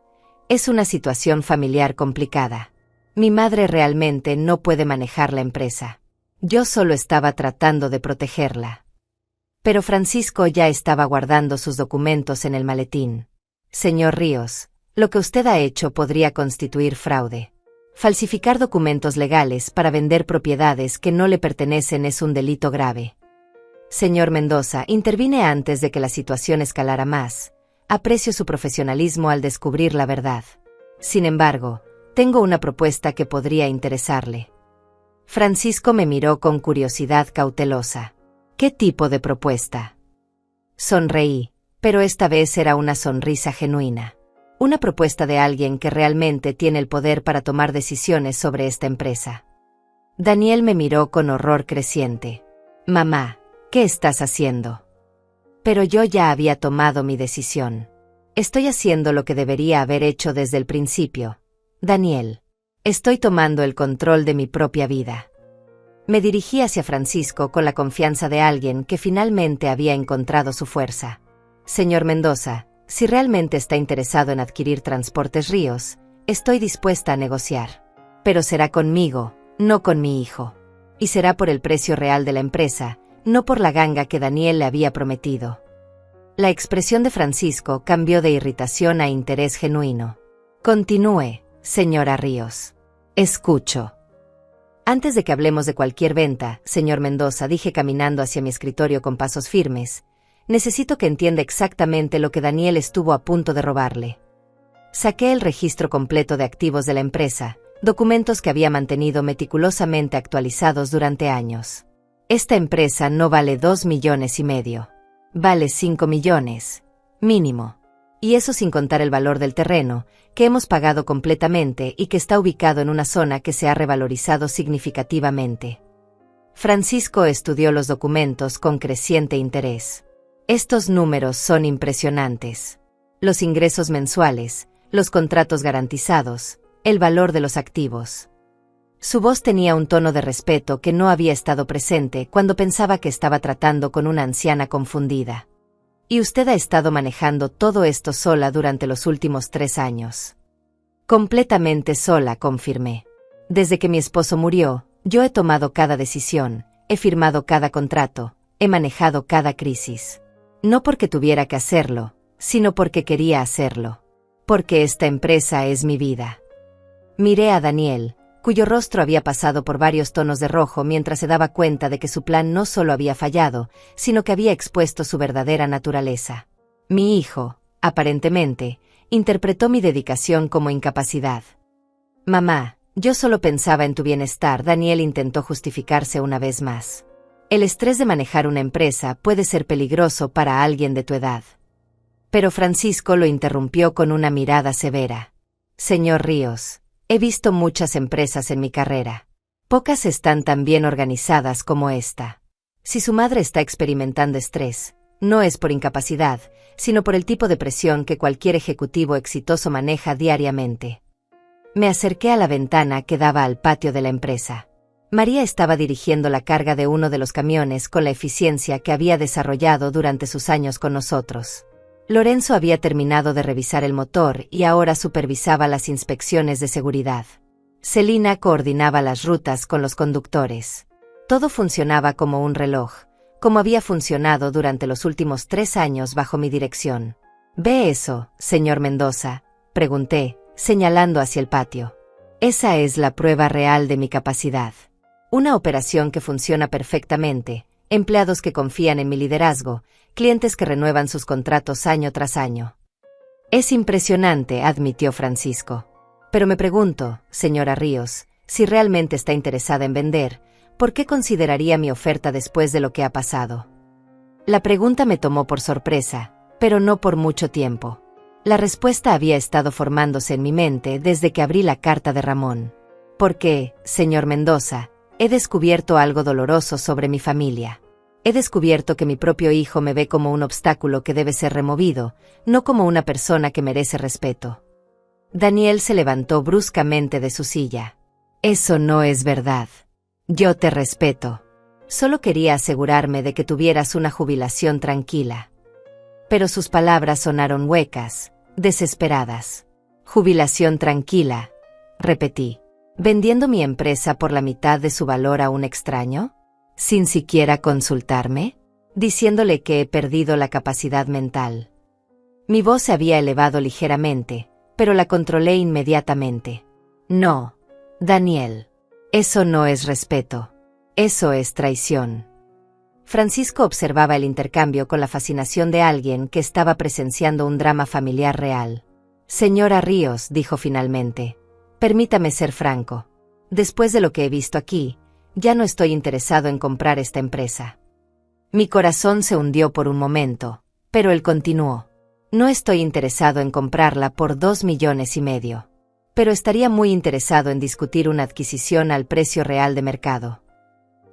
una situación familiar complicada. Mi madre realmente no puede manejar la empresa. Yo solo estaba tratando de protegerla. Pero Francisco ya estaba guardando sus documentos en el maletín. Señor Ríos, lo que usted ha hecho podría constituir fraude. Falsificar documentos legales para vender propiedades que no le pertenecen es un delito grave. Señor Mendoza, intervine antes de que la situación escalara más. Aprecio su profesionalismo al descubrir la verdad. Sin embargo, tengo una propuesta que podría interesarle. Francisco me miró con curiosidad cautelosa. ¿Qué tipo de propuesta? Sonreí, pero esta vez era una sonrisa genuina. Una propuesta de alguien que realmente tiene el poder para tomar decisiones sobre esta empresa. Daniel me miró con horror creciente. Mamá, ¿qué estás haciendo? Pero yo ya había tomado mi decisión. Estoy haciendo lo que debería haber hecho desde el principio. Daniel, estoy tomando el control de mi propia vida. Me dirigí hacia Francisco con la confianza de alguien que finalmente había encontrado su fuerza. Señor Mendoza, si realmente está interesado en adquirir Transportes Ríos, estoy dispuesta a negociar. Pero será conmigo, no con mi hijo. Y será por el precio real de la empresa, no por la ganga que Daniel le había prometido. La expresión de Francisco cambió de irritación a interés genuino. Continúe, señora Ríos. Escucho. Antes de que hablemos de cualquier venta, señor Mendoza, dije caminando hacia mi escritorio con pasos firmes, necesito que entienda exactamente lo que Daniel estuvo a punto de robarle. Saqué el registro completo de activos de la empresa, documentos que había mantenido meticulosamente actualizados durante años. Esta empresa no vale 2,5 millones. Vale 5 millones. Mínimo. Y eso sin contar el valor del terreno, que hemos pagado completamente y que está ubicado en una zona que se ha revalorizado significativamente. Francisco estudió los documentos con creciente interés. Estos números son impresionantes. Los ingresos mensuales, los contratos garantizados, el valor de los activos. Su voz tenía un tono de respeto que no había estado presente cuando pensaba que estaba tratando con una anciana confundida. Y usted ha estado manejando todo esto sola durante los últimos 3 años. Completamente sola, confirmé. Desde que mi esposo murió, yo he tomado cada decisión, he firmado cada contrato, he manejado cada crisis. No porque tuviera que hacerlo, sino porque quería hacerlo. Porque esta empresa es mi vida. Miré a Daniel, cuyo rostro había pasado por varios tonos de rojo mientras se daba cuenta de que su plan no solo había fallado, sino que había expuesto su verdadera naturaleza. Mi hijo, aparentemente, interpretó mi dedicación como incapacidad. Mamá, yo solo pensaba en tu bienestar. Daniel intentó justificarse una vez más. El estrés de manejar una empresa puede ser peligroso para alguien de tu edad. Pero Francisco lo interrumpió con una mirada severa. Señor Ríos, he visto muchas empresas en mi carrera. Pocas están tan bien organizadas como esta. Si su madre está experimentando estrés, no es por incapacidad, sino por el tipo de presión que cualquier ejecutivo exitoso maneja diariamente. Me acerqué a la ventana que daba al patio de la empresa. María estaba dirigiendo la carga de uno de los camiones con la eficiencia que había desarrollado durante sus años con nosotros. Lorenzo había terminado de revisar el motor y ahora supervisaba las inspecciones de seguridad. Celina coordinaba las rutas con los conductores. Todo funcionaba como un reloj, como había funcionado durante los últimos 3 años bajo mi dirección. ¿Ve eso, señor Mendoza?, pregunté, señalando hacia el patio. Esa es la prueba real de mi capacidad. Una operación que funciona perfectamente, empleados que confían en mi liderazgo, clientes que renuevan sus contratos año tras año. Es impresionante, admitió Francisco. Pero me pregunto, señora Ríos, si realmente está interesada en vender, ¿por qué consideraría mi oferta después de lo que ha pasado? La pregunta me tomó por sorpresa, pero no por mucho tiempo. La respuesta había estado formándose en mi mente desde que abrí la carta de Ramón. Porque, señor Mendoza, he descubierto algo doloroso sobre mi familia. He descubierto que mi propio hijo me ve como un obstáculo que debe ser removido, no como una persona que merece respeto. Daniel se levantó bruscamente de su silla. Eso no es verdad. Yo te respeto. Solo quería asegurarme de que tuvieras una jubilación tranquila. Pero sus palabras sonaron huecas, desesperadas. Jubilación tranquila, repetí. ¿Vendiendo mi empresa por la mitad de su valor a un extraño? ¿Sin siquiera consultarme? Diciéndole que he perdido la capacidad mental. Mi voz se había elevado ligeramente, pero la controlé inmediatamente. No, Daniel. Eso no es respeto. Eso es traición. Francisco observaba el intercambio con la fascinación de alguien que estaba presenciando un drama familiar real. Señora Ríos, dijo finalmente, permítame ser franco. Después de lo que he visto aquí, ya no estoy interesado en comprar esta empresa. Mi corazón se hundió por un momento, pero él continuó. No estoy interesado en comprarla por 2,5 millones. Pero estaría muy interesado en discutir una adquisición al precio real de mercado.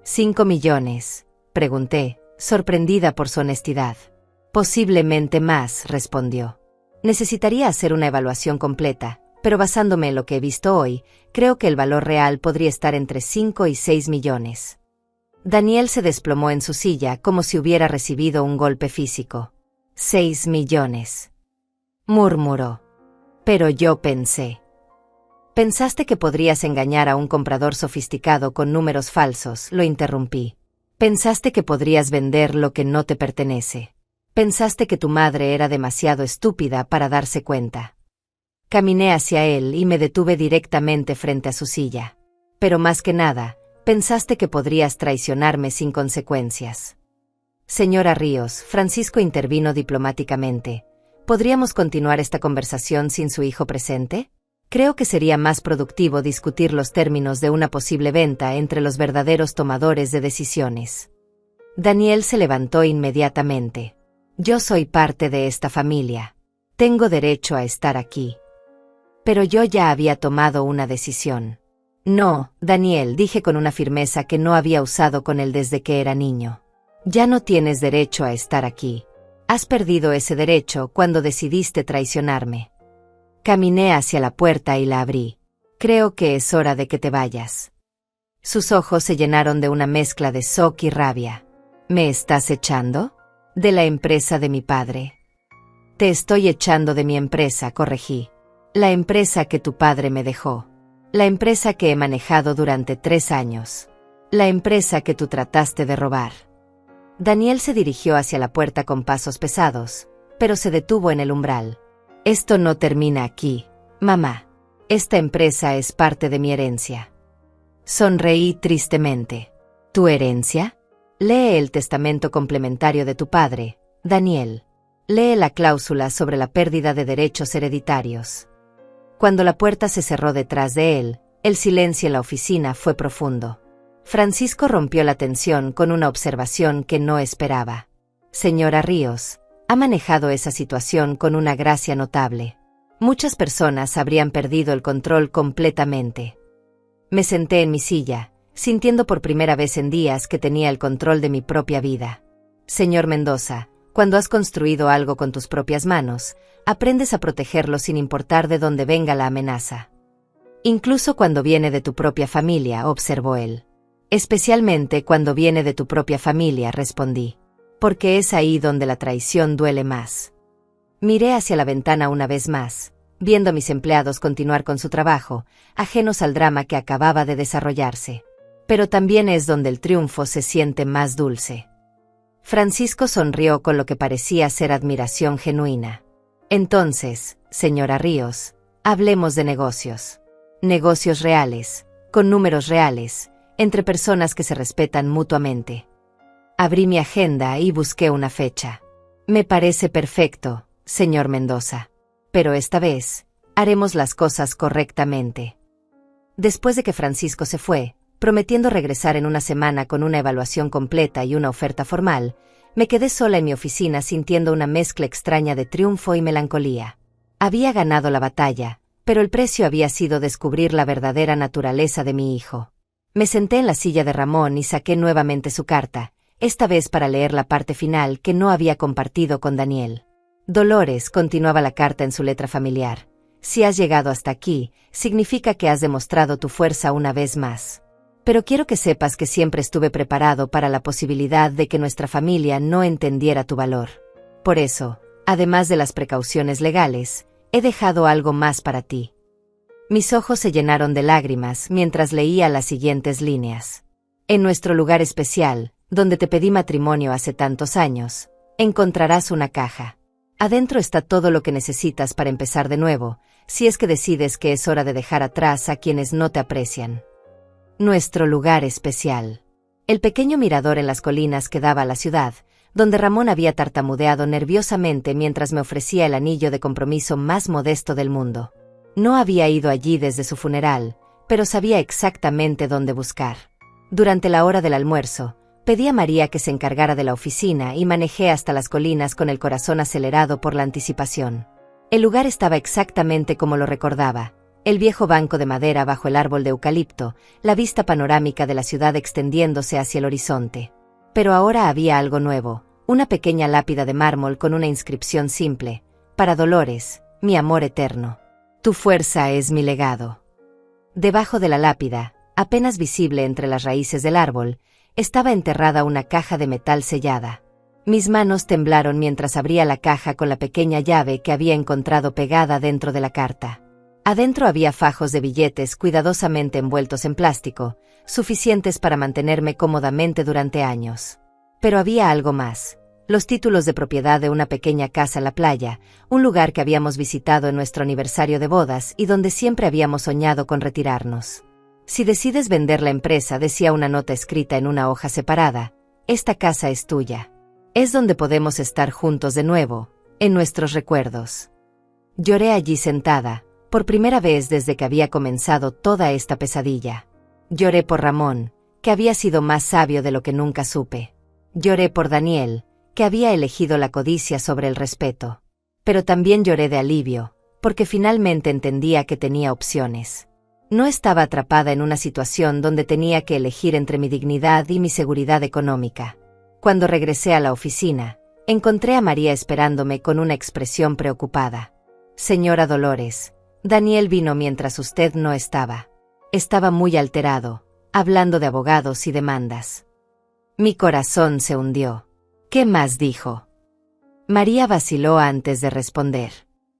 5 millones, pregunté, sorprendida por su honestidad. Posiblemente más, respondió. Necesitaría hacer una evaluación completa, pero basándome en lo que he visto hoy, creo que el valor real podría estar entre 5 y 6 millones. Daniel se desplomó en su silla como si hubiera recibido un golpe físico. 6 millones. Murmuró. Pero yo pensé. Pensaste que podrías engañar a un comprador sofisticado con números falsos, lo interrumpí. Pensaste que podrías vender lo que no te pertenece. Pensaste que tu madre era demasiado estúpida para darse cuenta. Caminé hacia él y me detuve directamente frente a su silla. Pero más que nada, pensaste que podrías traicionarme sin consecuencias. Señora Ríos, Francisco intervino diplomáticamente. ¿Podríamos continuar esta conversación sin su hijo presente? Creo que sería más productivo discutir los términos de una posible venta entre los verdaderos tomadores de decisiones. Daniel se levantó inmediatamente. Yo soy parte de esta familia. Tengo derecho a estar aquí. Pero yo ya había tomado una decisión. No, Daniel, dije con una firmeza que no había usado con él desde que era niño. Ya no tienes derecho a estar aquí. Has perdido ese derecho cuando decidiste traicionarme. Caminé hacia la puerta y la abrí. Creo que es hora de que te vayas. Sus ojos se llenaron de una mezcla de shock y rabia. ¿Me estás echando? De la empresa de mi padre. Te estoy echando de mi empresa, corregí. La empresa que tu padre me dejó. La empresa que he manejado durante 3 años. La empresa que tú trataste de robar. Daniel se dirigió hacia la puerta con pasos pesados, pero se detuvo en el umbral. Esto no termina aquí, mamá. Esta empresa es parte de mi herencia. Sonreí tristemente. ¿Tu herencia? Lee el testamento complementario de tu padre, Daniel. Lee la cláusula sobre la pérdida de derechos hereditarios. Cuando la puerta se cerró detrás de él, el silencio en la oficina fue profundo. Francisco rompió la tensión con una observación que no esperaba. Señora Ríos, ha manejado esa situación con una gracia notable. Muchas personas habrían perdido el control completamente. Me senté en mi silla, sintiendo por primera vez en días que tenía el control de mi propia vida. Señor Mendoza, cuando has construido algo con tus propias manos, aprendes a protegerlo sin importar de dónde venga la amenaza. Incluso cuando viene de tu propia familia, observó él. Especialmente cuando viene de tu propia familia, respondí. Porque es ahí donde la traición duele más. Miré hacia la ventana una vez más, viendo a mis empleados continuar con su trabajo, ajenos al drama que acababa de desarrollarse. Pero también es donde el triunfo se siente más dulce. Francisco sonrió con lo que parecía ser admiración genuina. Entonces, señora Ríos, hablemos de negocios. Negocios reales, con números reales, entre personas que se respetan mutuamente. Abrí mi agenda y busqué una fecha. Me parece perfecto, señor Mendoza. Pero esta vez, haremos las cosas correctamente. Después de que Francisco se fue, prometiendo regresar en una semana con una evaluación completa y una oferta formal, me quedé sola en mi oficina sintiendo una mezcla extraña de triunfo y melancolía. Había ganado la batalla, pero el precio había sido descubrir la verdadera naturaleza de mi hijo. Me senté en la silla de Ramón y saqué nuevamente su carta, esta vez para leer la parte final que no había compartido con Daniel. Dolores, continuaba la carta en su letra familiar. Si has llegado hasta aquí, significa que has demostrado tu fuerza una vez más. Pero quiero que sepas que siempre estuve preparado para la posibilidad de que nuestra familia no entendiera tu valor. Por eso, además de las precauciones legales, he dejado algo más para ti. Mis ojos se llenaron de lágrimas mientras leía las siguientes líneas. En nuestro lugar especial, donde te pedí matrimonio hace tantos años, encontrarás una caja. Adentro está todo lo que necesitas para empezar de nuevo, si es que decides que es hora de dejar atrás a quienes no te aprecian. Nuestro lugar especial. El pequeño mirador en las colinas que daba a la ciudad, donde Ramón había tartamudeado nerviosamente mientras me ofrecía el anillo de compromiso más modesto del mundo. No había ido allí desde su funeral, pero sabía exactamente dónde buscar. Durante la hora del almuerzo, pedí a María que se encargara de la oficina y manejé hasta las colinas con el corazón acelerado por la anticipación. El lugar estaba exactamente como lo recordaba. El viejo banco de madera bajo el árbol de eucalipto, la vista panorámica de la ciudad extendiéndose hacia el horizonte. Pero ahora había algo nuevo, una pequeña lápida de mármol con una inscripción simple: para Dolores, mi amor eterno. Tu fuerza es mi legado. Debajo de la lápida, apenas visible entre las raíces del árbol, estaba enterrada una caja de metal sellada. Mis manos temblaron mientras abría la caja con la pequeña llave que había encontrado pegada dentro de la carta. Adentro había fajos de billetes cuidadosamente envueltos en plástico, suficientes para mantenerme cómodamente durante años. Pero había algo más: los títulos de propiedad de una pequeña casa en la playa, un lugar que habíamos visitado en nuestro aniversario de bodas y donde siempre habíamos soñado con retirarnos. Si decides vender la empresa, decía una nota escrita en una hoja separada, esta casa es tuya. Es donde podemos estar juntos de nuevo, en nuestros recuerdos. Lloré allí sentada, Por primera vez desde que había comenzado toda esta pesadilla. Lloré por Ramón, que había sido más sabio de lo que nunca supe. Lloré por Daniel, que había elegido la codicia sobre el respeto. Pero también lloré de alivio, porque finalmente entendía que tenía opciones. No estaba atrapada en una situación donde tenía que elegir entre mi dignidad y mi seguridad económica. Cuando regresé a la oficina, encontré a María esperándome con una expresión preocupada. Señora Dolores, Daniel vino mientras usted no estaba. Estaba muy alterado, hablando de abogados y demandas. Mi corazón se hundió. ¿Qué más dijo? María vaciló antes de responder.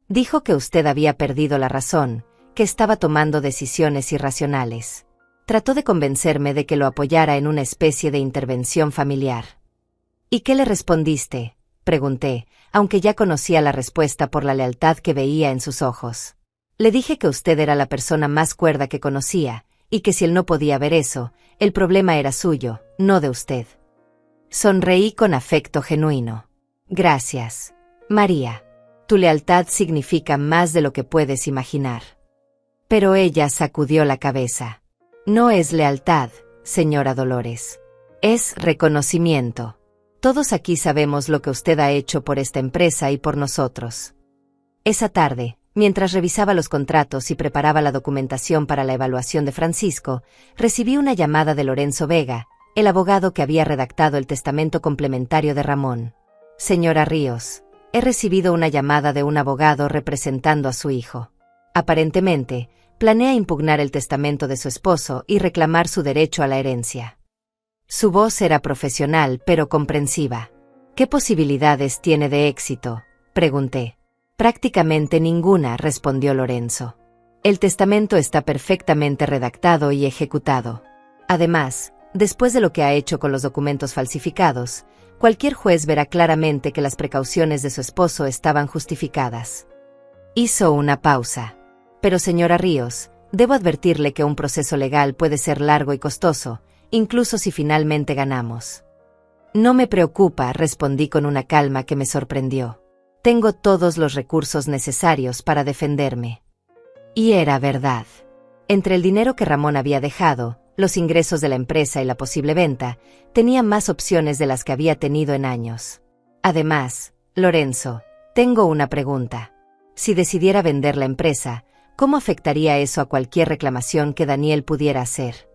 Dijo que usted había perdido la razón, que estaba tomando decisiones irracionales. Trató de convencerme de que lo apoyara en una especie de intervención familiar. ¿Y qué le respondiste?, pregunté, aunque ya conocía la respuesta por la lealtad que veía en sus ojos. Le dije que usted era la persona más cuerda que conocía, y que si él no podía ver eso, el problema era suyo, no de usted. Sonreí con afecto genuino. Gracias, María. Tu lealtad significa más de lo que puedes imaginar. Pero ella sacudió la cabeza. No es lealtad, señora Dolores. Es reconocimiento. Todos aquí sabemos lo que usted ha hecho por esta empresa y por nosotros. Esa tarde, mientras revisaba los contratos y preparaba la documentación para la evaluación de Francisco, recibí una llamada de Lorenzo Vega, el abogado que había redactado el testamento complementario de Ramón. Señora Ríos, he recibido una llamada de un abogado representando a su hijo. Aparentemente, planea impugnar el testamento de su esposo y reclamar su derecho a la herencia. Su voz era profesional pero comprensiva. ¿Qué posibilidades tiene de éxito?, pregunté. Prácticamente ninguna, respondió Lorenzo. El testamento está perfectamente redactado y ejecutado. Además, después de lo que ha hecho con los documentos falsificados, cualquier juez verá claramente que las precauciones de su esposo estaban justificadas. Hizo una pausa. Pero señora Ríos, debo advertirle que un proceso legal puede ser largo y costoso, incluso si finalmente ganamos. No me preocupa, respondí con una calma que me sorprendió. Tengo todos los recursos necesarios para defenderme. Y era verdad. Entre el dinero que Ramón había dejado, los ingresos de la empresa y la posible venta, tenía más opciones de las que había tenido en años. Además, Lorenzo, tengo una pregunta. Si decidiera vender la empresa, ¿cómo afectaría eso a cualquier reclamación que Daniel pudiera hacer?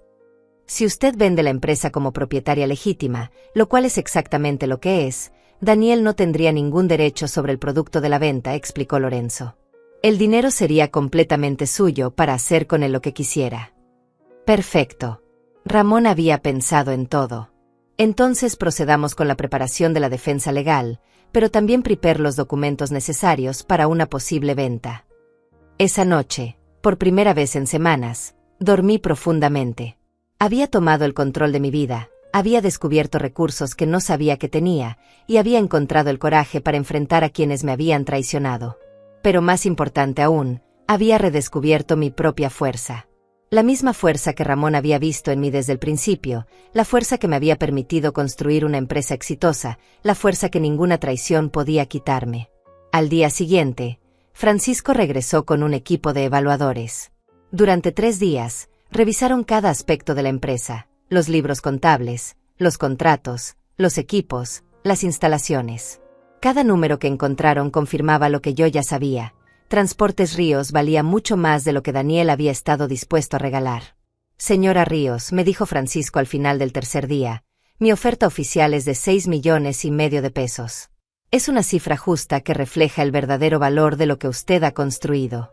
Si usted vende la empresa como propietaria legítima, lo cual es exactamente lo que es, Daniel no tendría ningún derecho sobre el producto de la venta, explicó Lorenzo. El dinero sería completamente suyo para hacer con él lo que quisiera. Perfecto. Ramón había pensado en todo. Entonces procedamos con la preparación de la defensa legal, pero también prepare los documentos necesarios para una posible venta. Esa noche, por primera vez en semanas, dormí profundamente. Había tomado el control de mi vida, había descubierto recursos que no sabía que tenía, y había encontrado el coraje para enfrentar a quienes me habían traicionado. Pero más importante aún, había redescubierto mi propia fuerza. La misma fuerza que Ramón había visto en mí desde el principio, la fuerza que me había permitido construir una empresa exitosa, la fuerza que ninguna traición podía quitarme. Al día siguiente, Francisco regresó con un equipo de evaluadores. Durante 3 días, revisaron cada aspecto de la empresa, los libros contables, los contratos, los equipos, las instalaciones. Cada número que encontraron confirmaba lo que yo ya sabía. Transportes Ríos valía mucho más de lo que Daniel había estado dispuesto a regalar. Señora Ríos, me dijo Francisco al final del tercer día, mi oferta oficial es de 6,5 millones de pesos. Es una cifra justa que refleja el verdadero valor de lo que usted ha construido.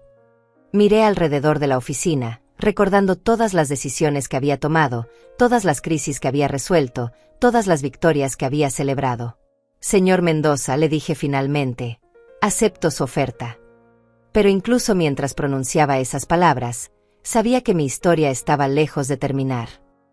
Miré alrededor de la oficina, recordando todas las decisiones que había tomado, todas las crisis que había resuelto, todas las victorias que había celebrado. Señor Mendoza, le dije finalmente, acepto su oferta. Pero incluso mientras pronunciaba esas palabras, sabía que mi historia estaba lejos de terminar.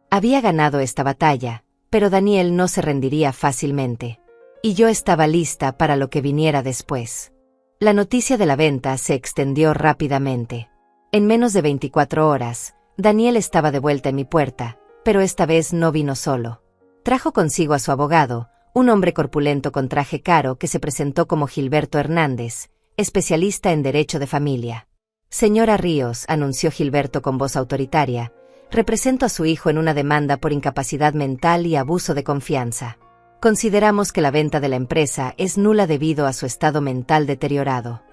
Había ganado esta batalla, pero Daniel no se rendiría fácilmente. Y yo estaba lista para lo que viniera después. La noticia de la venta se extendió rápidamente. En menos de 24 horas, Daniel estaba de vuelta en mi puerta, pero esta vez no vino solo. Trajo consigo a su abogado, un hombre corpulento con traje caro que se presentó como Gilberto Hernández, especialista en derecho de familia. Señora Ríos, anunció Gilberto con voz autoritaria, represento a su hijo en una demanda por incapacidad mental y abuso de confianza. Consideramos que la venta de la empresa es nula debido a su estado mental deteriorado.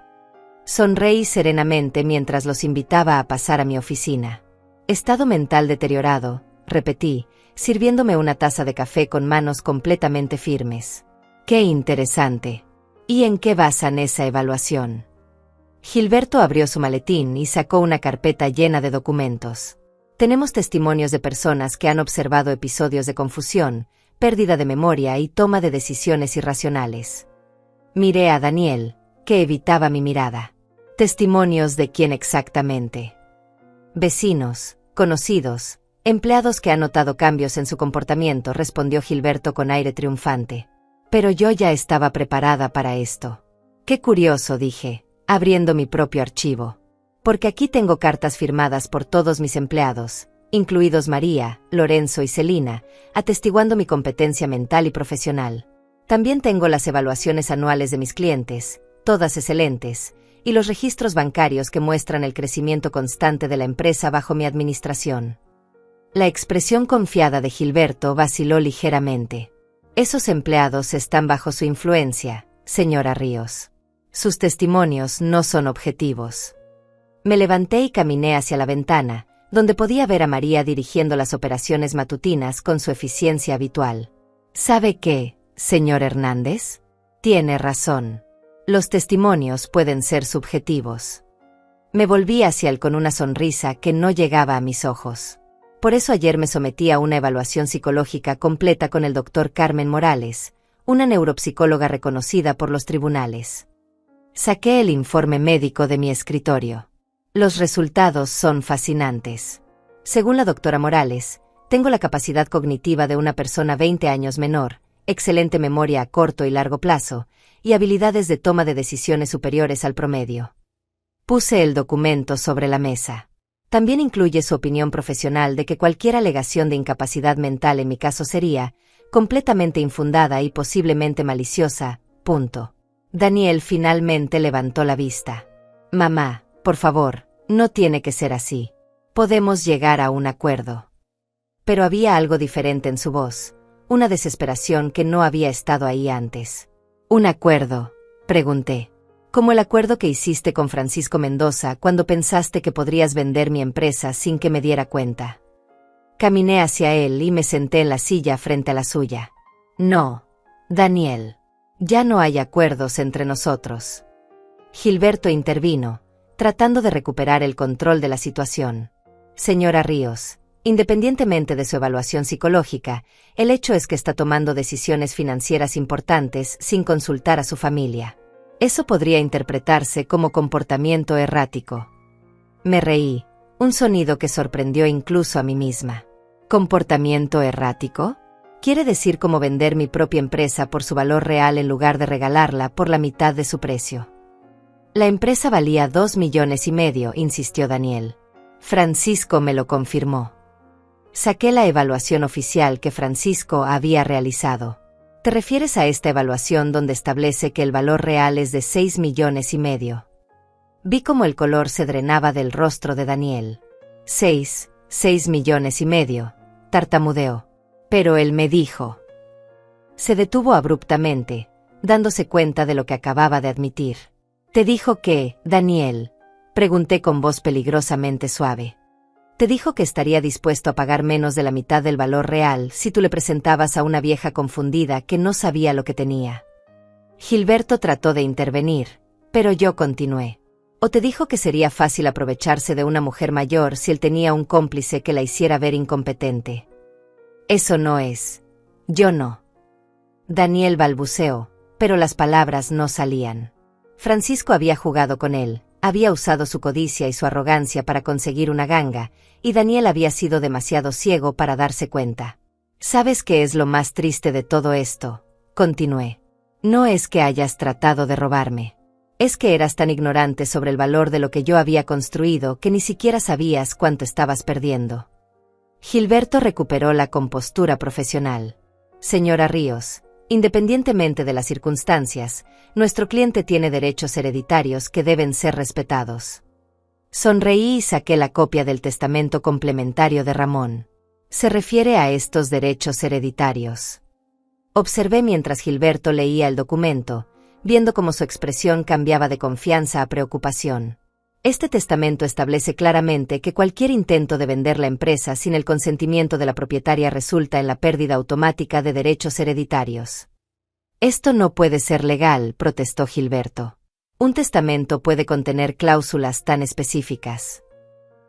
Sonreí serenamente mientras los invitaba a pasar a mi oficina. Estado mental deteriorado, repetí, sirviéndome una taza de café con manos completamente firmes. ¡Qué interesante! ¿Y en qué basan esa evaluación? Gilberto abrió su maletín y sacó una carpeta llena de documentos. Tenemos testimonios de personas que han observado episodios de confusión, pérdida de memoria y toma de decisiones irracionales. Miré a Daniel, que evitaba mi mirada. ¿Testimonios de quién exactamente? Vecinos, conocidos, empleados que han notado cambios en su comportamiento, respondió Gilberto con aire triunfante. Pero yo ya estaba preparada para esto. Qué curioso, dije, abriendo mi propio archivo. Porque aquí tengo cartas firmadas por todos mis empleados, incluidos María, Lorenzo y Celina, atestiguando mi competencia mental y profesional. También tengo las evaluaciones anuales de mis clientes, todas excelentes, y los registros bancarios que muestran el crecimiento constante de la empresa bajo mi administración. La expresión confiada de Gilberto vaciló ligeramente. Esos empleados están bajo su influencia, señora Ríos. Sus testimonios no son objetivos. Me levanté y caminé hacia la ventana, donde podía ver a María dirigiendo las operaciones matutinas con su eficiencia habitual. ¿Sabe qué, señor Hernández? Tiene razón. Los testimonios pueden ser subjetivos. Me volví hacia él con una sonrisa que no llegaba a mis ojos. Por eso ayer me sometí a una evaluación psicológica completa con el doctor Carmen Morales, una neuropsicóloga reconocida por los tribunales. Saqué el informe médico de mi escritorio. Los resultados son fascinantes. Según la doctora Morales, tengo la capacidad cognitiva de una persona 20 años menor, excelente memoria a corto y largo plazo, y habilidades de toma de decisiones superiores al promedio. Puse el documento sobre la mesa. También incluye su opinión profesional de que cualquier alegación de incapacidad mental en mi caso sería completamente infundada y posiblemente maliciosa. Daniel finalmente levantó la vista. Mamá, por favor, no tiene que ser así. Podemos llegar a un acuerdo. Pero había algo diferente en su voz, una desesperación que no había estado ahí antes. ¿Un acuerdo?, pregunté. Como el acuerdo que hiciste con Francisco Mendoza cuando pensaste que podrías vender mi empresa sin que me diera cuenta. Caminé hacia él y me senté en la silla frente a la suya. No, Daniel. Ya no hay acuerdos entre nosotros. Gilberto intervino, tratando de recuperar el control de la situación. Señora Ríos, independientemente de su evaluación psicológica, el hecho es que está tomando decisiones financieras importantes sin consultar a su familia. Eso podría interpretarse como comportamiento errático. Me reí, un sonido que sorprendió incluso a mí misma. ¿Comportamiento errático? ¿Quiere decir cómo vender mi propia empresa por su valor real en lugar de regalarla por la mitad de su precio? La empresa valía 2,5 millones, insistió Daniel. Francisco me lo confirmó. Saqué la evaluación oficial que Francisco había realizado. ¿Te refieres a esta evaluación donde establece que el valor real es de 6,5 millones? Vi cómo el color se drenaba del rostro de Daniel. 6 millones y medio, tartamudeó. Pero él me dijo. Se detuvo abruptamente, dándose cuenta de lo que acababa de admitir. ¿Te dijo qué, Daniel?, pregunté con voz peligrosamente suave. Te dijo que estaría dispuesto a pagar menos de la mitad del valor real si tú le presentabas a una vieja confundida que no sabía lo que tenía. Gilberto trató de intervenir, pero yo continué. ¿O te dijo que sería fácil aprovecharse de una mujer mayor si él tenía un cómplice que la hiciera ver incompetente? Eso no es. Yo no. Daniel balbuceó, pero las palabras no salían. Francisco había jugado con él, había usado su codicia y su arrogancia para conseguir una ganga, y Daniel había sido demasiado ciego para darse cuenta. ¿Sabes qué es lo más triste de todo esto?, continué. No es que hayas tratado de robarme. Es que eras tan ignorante sobre el valor de lo que yo había construido que ni siquiera sabías cuánto estabas perdiendo. Gilberto recuperó la compostura profesional. Señora Ríos, independientemente de las circunstancias, nuestro cliente tiene derechos hereditarios que deben ser respetados. Sonreí y saqué la copia del testamento complementario de Ramón. Se refiere a estos derechos hereditarios. Observé mientras Gilberto leía el documento, viendo cómo su expresión cambiaba de confianza a preocupación. Este testamento establece claramente que cualquier intento de vender la empresa sin el consentimiento de la propietaria resulta en la pérdida automática de derechos hereditarios. Esto no puede ser legal, protestó Gilberto. Un testamento puede contener cláusulas tan específicas.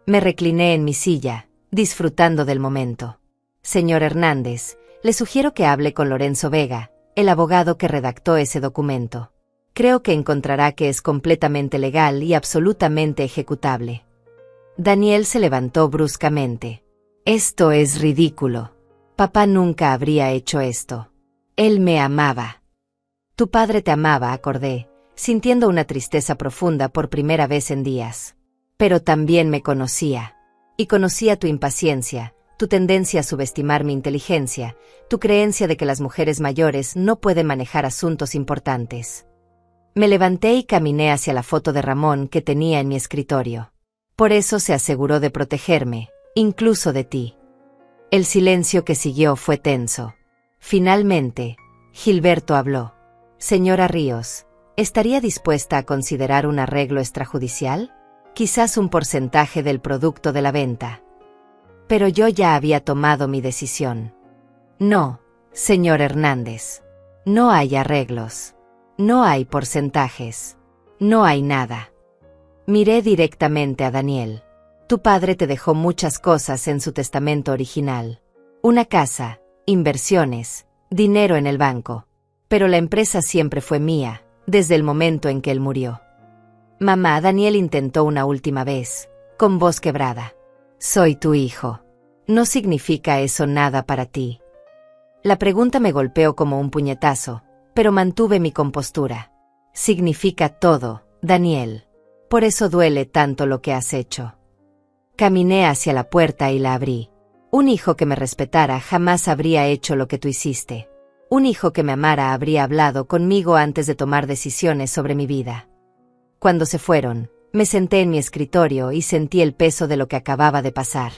Me recliné en mi silla, disfrutando del momento. Señor Hernández, le sugiero que hable con Lorenzo Vega, el abogado que redactó ese documento. Creo que encontrará que es completamente legal y absolutamente ejecutable. Daniel se levantó bruscamente. Esto es ridículo. Papá nunca habría hecho esto. Él me amaba. Tu padre te amaba, acordé, sintiendo una tristeza profunda por primera vez en días. Pero también me conocía. Y conocía tu impaciencia, tu tendencia a subestimar mi inteligencia, tu creencia de que las mujeres mayores no pueden manejar asuntos importantes. Me levanté y caminé hacia la foto de Ramón que tenía en mi escritorio. Por eso se aseguró de protegerme, incluso de ti. El silencio que siguió fue tenso. Finalmente, Gilberto habló. Señora Ríos, ¿estaría dispuesta a considerar un arreglo extrajudicial? Quizás un porcentaje del producto de la venta. Pero yo ya había tomado mi decisión. No, señor Hernández. No hay arreglos. No hay porcentajes. No hay nada. Miré directamente a Daniel. Tu padre te dejó muchas cosas en su testamento original. Una casa, inversiones, dinero en el banco. Pero la empresa siempre fue mía, desde el momento en que él murió. Mamá, Daniel intentó una última vez, con voz quebrada. Soy tu hijo. ¿No significa eso nada para ti? La pregunta me golpeó como un puñetazo, pero mantuve mi compostura. Significa todo, Daniel. Por eso duele tanto lo que has hecho. Caminé hacia la puerta y la abrí. Un hijo que me respetara jamás habría hecho lo que tú hiciste. Un hijo que me amara habría hablado conmigo antes de tomar decisiones sobre mi vida. Cuando se fueron, me senté en mi escritorio y sentí el peso de lo que acababa de pasar.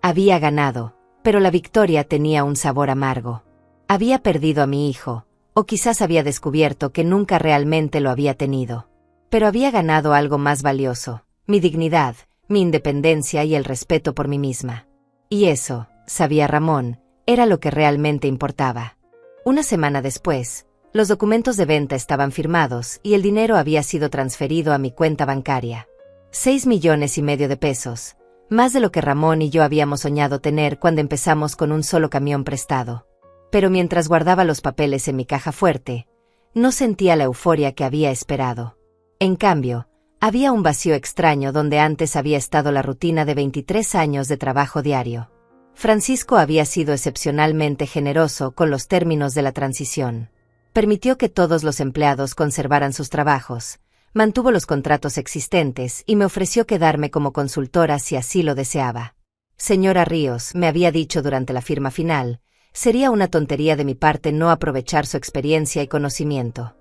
Había ganado, pero la victoria tenía un sabor amargo. Había perdido a mi hijo, o quizás había descubierto que nunca realmente lo había tenido. Pero había ganado algo más valioso, mi dignidad, mi independencia y el respeto por mí misma. Y eso, sabía Ramón, era lo que realmente importaba. Una semana después, los documentos de venta estaban firmados y el dinero había sido transferido a mi cuenta bancaria. 6,5 millones de pesos, más de lo que Ramón y yo habíamos soñado tener cuando empezamos con un solo camión prestado. Pero mientras guardaba los papeles en mi caja fuerte, no sentía la euforia que había esperado. En cambio, había un vacío extraño donde antes había estado la rutina de 23 años de trabajo diario. Francisco había sido excepcionalmente generoso con los términos de la transición. Permitió que todos los empleados conservaran sus trabajos, mantuvo los contratos existentes y me ofreció quedarme como consultora si así lo deseaba. Señora Ríos, me había dicho durante la firma final, sería una tontería de mi parte no aprovechar su experiencia y conocimiento.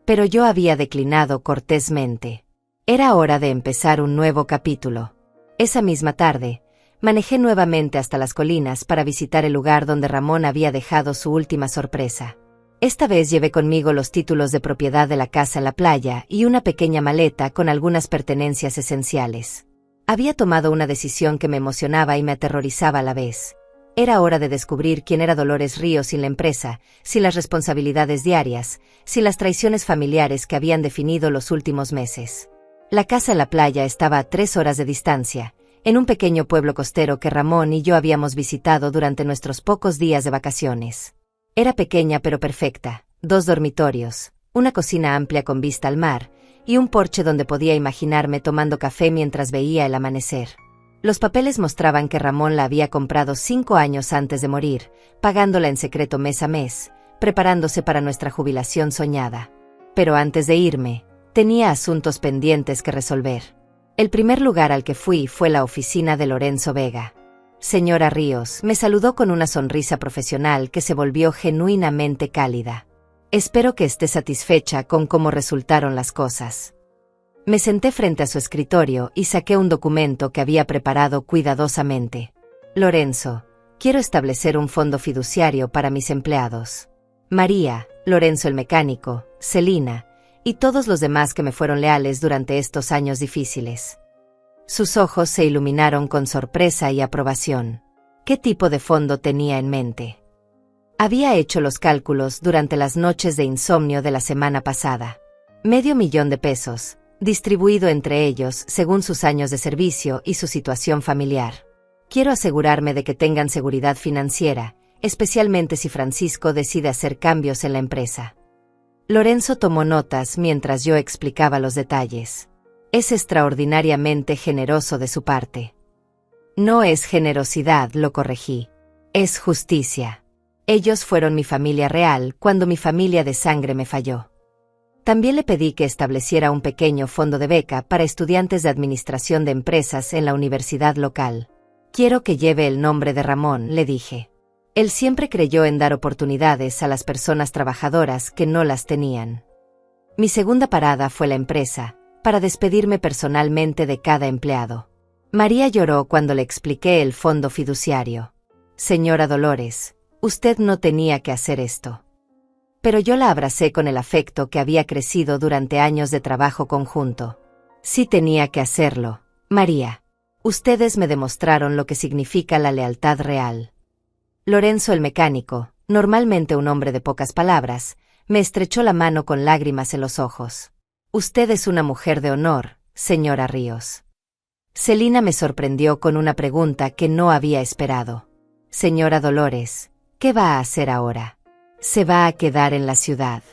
Pero yo había declinado cortésmente. Era hora de empezar un nuevo capítulo. Esa misma tarde, manejé nuevamente hasta las colinas para visitar el lugar donde Ramón había dejado su última sorpresa. Esta vez llevé conmigo los títulos de propiedad de la casa en la playa y una pequeña maleta con algunas pertenencias esenciales. Había tomado una decisión que me emocionaba y me aterrorizaba a la vez. Era hora de descubrir quién era Dolores Ríos sin la empresa, sin las responsabilidades diarias, sin las traiciones familiares que habían definido los últimos meses. La casa en la playa estaba a 3 horas de distancia, en un pequeño pueblo costero que Ramón y yo habíamos visitado durante nuestros pocos días de vacaciones. Era pequeña pero perfecta, 2 dormitorios, una cocina amplia con vista al mar, y un porche donde podía imaginarme tomando café mientras veía el amanecer. Los papeles mostraban que Ramón la había comprado 5 años antes de morir, pagándola en secreto mes a mes, preparándose para nuestra jubilación soñada. Pero antes de irme, tenía asuntos pendientes que resolver. El primer lugar al que fui fue la oficina de Lorenzo Vega. Señora Ríos, me saludó con una sonrisa profesional que se volvió genuinamente cálida. Espero que esté satisfecha con cómo resultaron las cosas. Me senté frente a su escritorio y saqué un documento que había preparado cuidadosamente. Lorenzo, quiero establecer un fondo fiduciario para mis empleados. María, Lorenzo el mecánico, Celina, y todos los demás que me fueron leales durante estos años difíciles. Sus ojos se iluminaron con sorpresa y aprobación. ¿Qué tipo de fondo tenía en mente? Había hecho los cálculos durante las noches de insomnio de la semana pasada. $500,000, distribuido entre ellos según sus años de servicio y su situación familiar. Quiero asegurarme de que tengan seguridad financiera, especialmente si Francisco decide hacer cambios en la empresa. Lorenzo tomó notas mientras yo explicaba los detalles. Es extraordinariamente generoso de su parte. No es generosidad, lo corregí. Es justicia. Ellos fueron mi familia real cuando mi familia de sangre me falló. También le pedí que estableciera un pequeño fondo de beca para estudiantes de administración de empresas en la universidad local. Quiero que lleve el nombre de Ramón, le dije. Él siempre creyó en dar oportunidades a las personas trabajadoras que no las tenían. Mi segunda parada fue la empresa, para despedirme personalmente de cada empleado. María lloró cuando le expliqué el fondo fiduciario. Señora Dolores, usted no tenía que hacer esto. Pero yo la abracé con el afecto que había crecido durante años de trabajo conjunto. Sí tenía que hacerlo, María. Ustedes me demostraron lo que significa la lealtad real. Lorenzo el mecánico, normalmente un hombre de pocas palabras, me estrechó la mano con lágrimas en los ojos. Usted es una mujer de honor, señora Ríos. Celina me sorprendió con una pregunta que no había esperado. Señora Dolores, ¿qué va a hacer ahora? Se va a quedar en la ciudad.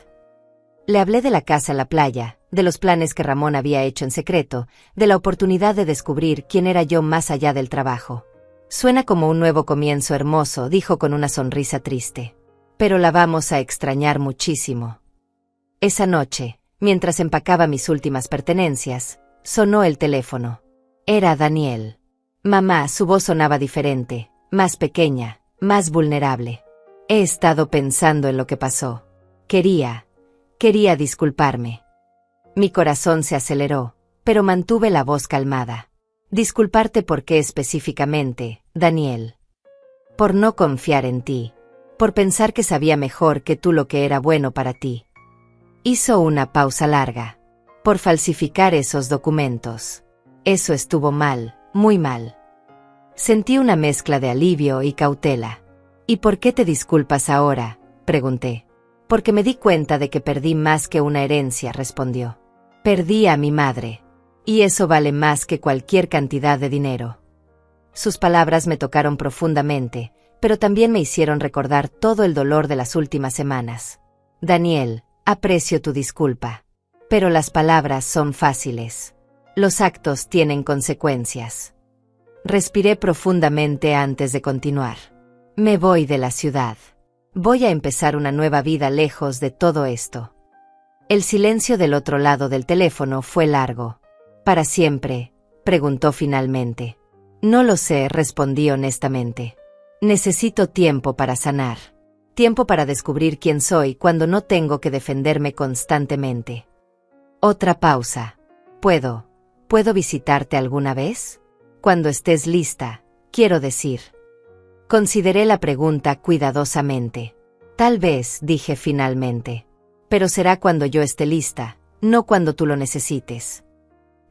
Le hablé de la casa en la playa, de los planes que Ramón había hecho en secreto, de la oportunidad de descubrir quién era yo más allá del trabajo. Suena como un nuevo comienzo hermoso, dijo con una sonrisa triste. Pero la vamos a extrañar muchísimo. Esa noche, mientras empacaba mis últimas pertenencias, sonó el teléfono. Era Daniel. Mamá, su voz sonaba diferente, más pequeña, más vulnerable. He estado pensando en lo que pasó. Quería disculparme. Mi corazón se aceleró, pero mantuve la voz calmada. Disculparte por qué específicamente, Daniel. Por no confiar en ti. Por pensar que sabía mejor que tú lo que era bueno para ti. Hizo una pausa larga. Por falsificar esos documentos. Eso estuvo mal, muy mal. Sentí una mezcla de alivio y cautela. ¿Y por qué te disculpas ahora?, pregunté. Porque me di cuenta de que perdí más que una herencia, respondió. Perdí a mi madre. Y eso vale más que cualquier cantidad de dinero. Sus palabras me tocaron profundamente, pero también me hicieron recordar todo el dolor de las últimas semanas. Daniel, aprecio tu disculpa. Pero las palabras son fáciles. Los actos tienen consecuencias. Respiré profundamente antes de continuar. Me voy de la ciudad. Voy a empezar una nueva vida lejos de todo esto. El silencio del otro lado del teléfono fue largo. ¿Para siempre?, preguntó finalmente. No lo sé, respondí honestamente. Necesito tiempo para sanar. Tiempo para descubrir quién soy cuando no tengo que defenderme constantemente. Otra pausa. ¿Puedo visitarte alguna vez? Cuando estés lista, quiero decir. Consideré la pregunta cuidadosamente. Tal vez, dije finalmente. Pero será cuando yo esté lista, no cuando tú lo necesites.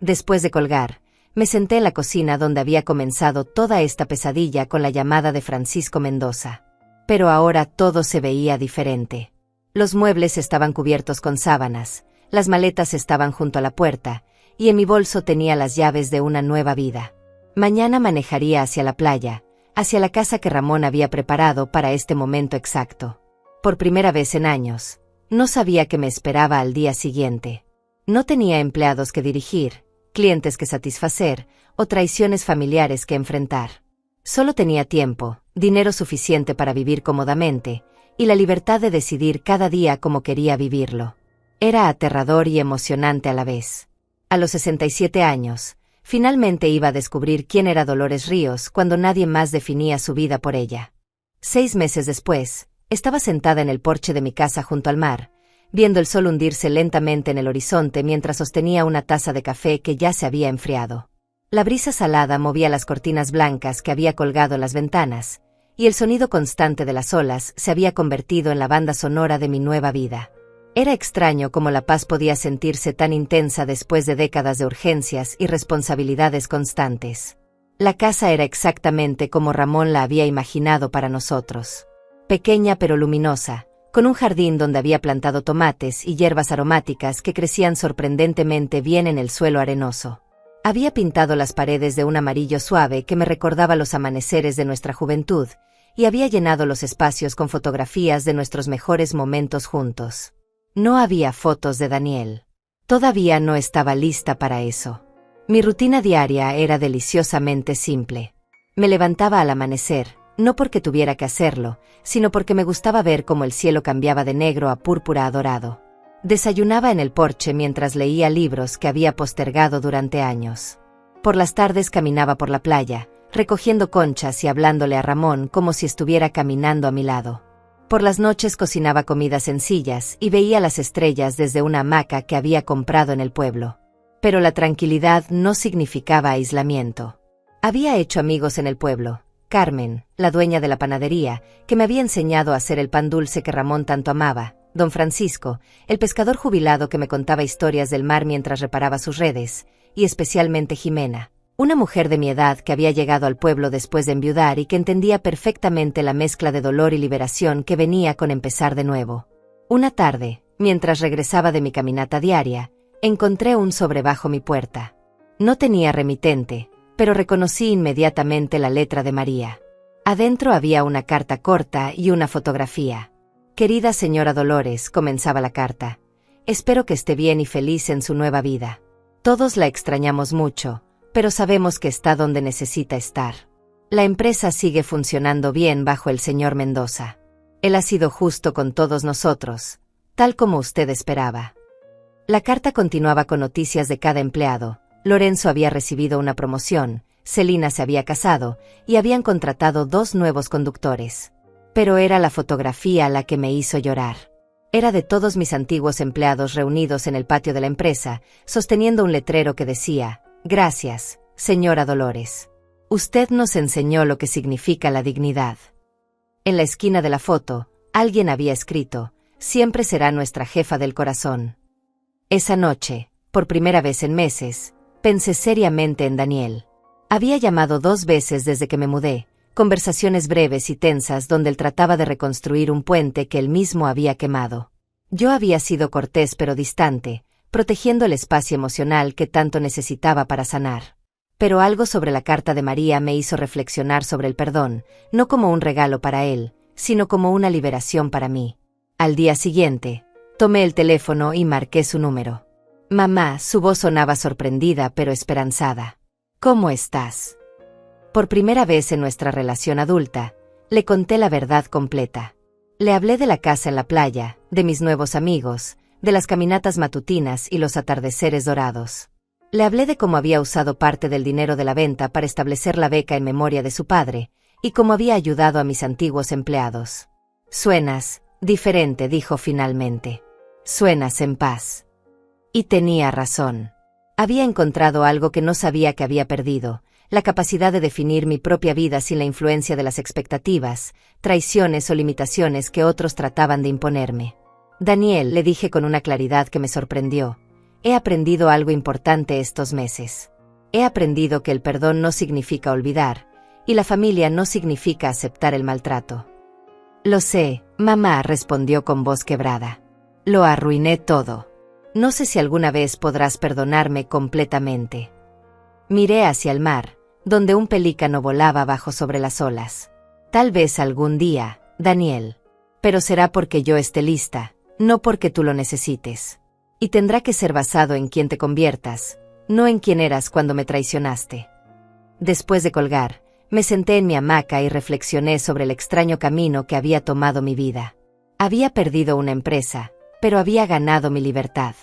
Después de colgar, me senté en la cocina donde había comenzado toda esta pesadilla con la llamada de Francisco Mendoza. Pero ahora todo se veía diferente. Los muebles estaban cubiertos con sábanas, las maletas estaban junto a la puerta, y en mi bolso tenía las llaves de una nueva vida. Mañana manejaría hacia la playa, hacia la casa que Ramón había preparado para este momento exacto. Por primera vez en años, no sabía qué me esperaba al día siguiente. No tenía empleados que dirigir, clientes que satisfacer, o traiciones familiares que enfrentar. Solo tenía tiempo, dinero suficiente para vivir cómodamente, y la libertad de decidir cada día cómo quería vivirlo. Era aterrador y emocionante a la vez. A los 67 años, finalmente iba a descubrir quién era Dolores Ríos cuando nadie más definía su vida por ella. 6 meses después, estaba sentada en el porche de mi casa junto al mar, viendo el sol hundirse lentamente en el horizonte mientras sostenía una taza de café que ya se había enfriado. La brisa salada movía las cortinas blancas que había colgado en las ventanas, y el sonido constante de las olas se había convertido en la banda sonora de mi nueva vida. Era extraño cómo la paz podía sentirse tan intensa después de décadas de urgencias y responsabilidades constantes. La casa era exactamente como Ramón la había imaginado para nosotros. Pequeña pero luminosa, con un jardín donde había plantado tomates y hierbas aromáticas que crecían sorprendentemente bien en el suelo arenoso. Había pintado las paredes de un amarillo suave que me recordaba los amaneceres de nuestra juventud, y había llenado los espacios con fotografías de nuestros mejores momentos juntos. No había fotos de Daniel. Todavía no estaba lista para eso. Mi rutina diaria era deliciosamente simple. Me levantaba al amanecer, no porque tuviera que hacerlo, sino porque me gustaba ver cómo el cielo cambiaba de negro a púrpura a dorado. Desayunaba en el porche mientras leía libros que había postergado durante años. Por las tardes caminaba por la playa, recogiendo conchas y hablándole a Ramón como si estuviera caminando a mi lado. Por las noches cocinaba comidas sencillas y veía las estrellas desde una hamaca que había comprado en el pueblo. Pero la tranquilidad no significaba aislamiento. Había hecho amigos en el pueblo. Carmen, la dueña de la panadería, que me había enseñado a hacer el pan dulce que Ramón tanto amaba, don Francisco, el pescador jubilado que me contaba historias del mar mientras reparaba sus redes, y especialmente Jimena, una mujer de mi edad que había llegado al pueblo después de enviudar y que entendía perfectamente la mezcla de dolor y liberación que venía con empezar de nuevo. Una tarde, mientras regresaba de mi caminata diaria, encontré un sobre bajo mi puerta. No tenía remitente, pero reconocí inmediatamente la letra de María. Adentro había una carta corta y una fotografía. «Querida señora Dolores», comenzaba la carta, «espero que esté bien y feliz en su nueva vida. Todos la extrañamos mucho, pero sabemos que está donde necesita estar. La empresa sigue funcionando bien bajo el señor Mendoza. Él ha sido justo con todos nosotros, tal como usted esperaba». La carta continuaba con noticias de cada empleado. Lorenzo había recibido una promoción, Celina se había casado, y habían contratado 2 nuevos conductores. Pero era la fotografía la que me hizo llorar. Era de todos mis antiguos empleados reunidos en el patio de la empresa, sosteniendo un letrero que decía: «Gracias, señora Dolores. Usted nos enseñó lo que significa la dignidad». En la esquina de la foto, alguien había escrito: «Siempre será nuestra jefa del corazón». Esa noche, por primera vez en meses, pensé seriamente en Daniel. Había llamado 2 veces desde que me mudé, conversaciones breves y tensas donde él trataba de reconstruir un puente que él mismo había quemado. Yo había sido cortés pero distante, protegiendo el espacio emocional que tanto necesitaba para sanar. Pero algo sobre la carta de María me hizo reflexionar sobre el perdón, no como un regalo para él, sino como una liberación para mí. Al día siguiente, tomé el teléfono y marqué su número. «Mamá», su voz sonaba sorprendida pero esperanzada. «¿Cómo estás?». Por primera vez en nuestra relación adulta, le conté la verdad completa. Le hablé de la casa en la playa, de mis nuevos amigos, de las caminatas matutinas y los atardeceres dorados. Le hablé de cómo había usado parte del dinero de la venta para establecer la beca en memoria de su padre, y cómo había ayudado a mis antiguos empleados. «Suenas diferente», dijo finalmente. «Suenas en paz». Y tenía razón. Había encontrado algo que no sabía que había perdido: la capacidad de definir mi propia vida sin la influencia de las expectativas, traiciones o limitaciones que otros trataban de imponerme. «Daniel», le dije con una claridad que me sorprendió, «he aprendido algo importante estos meses. He aprendido que el perdón no significa olvidar, y la familia no significa aceptar el maltrato». «Lo sé, mamá», respondió con voz quebrada. «Lo arruiné todo. No sé si alguna vez podrás perdonarme completamente». Miré hacia el mar, donde un pelícano volaba bajo sobre las olas. «Tal vez algún día, Daniel. Pero será porque yo esté lista, no porque tú lo necesites. Y tendrá que ser basado en quién te conviertas, no en quién eras cuando me traicionaste». Después de colgar, me senté en mi hamaca y reflexioné sobre el extraño camino que había tomado mi vida. Había perdido una empresa, pero había ganado mi libertad.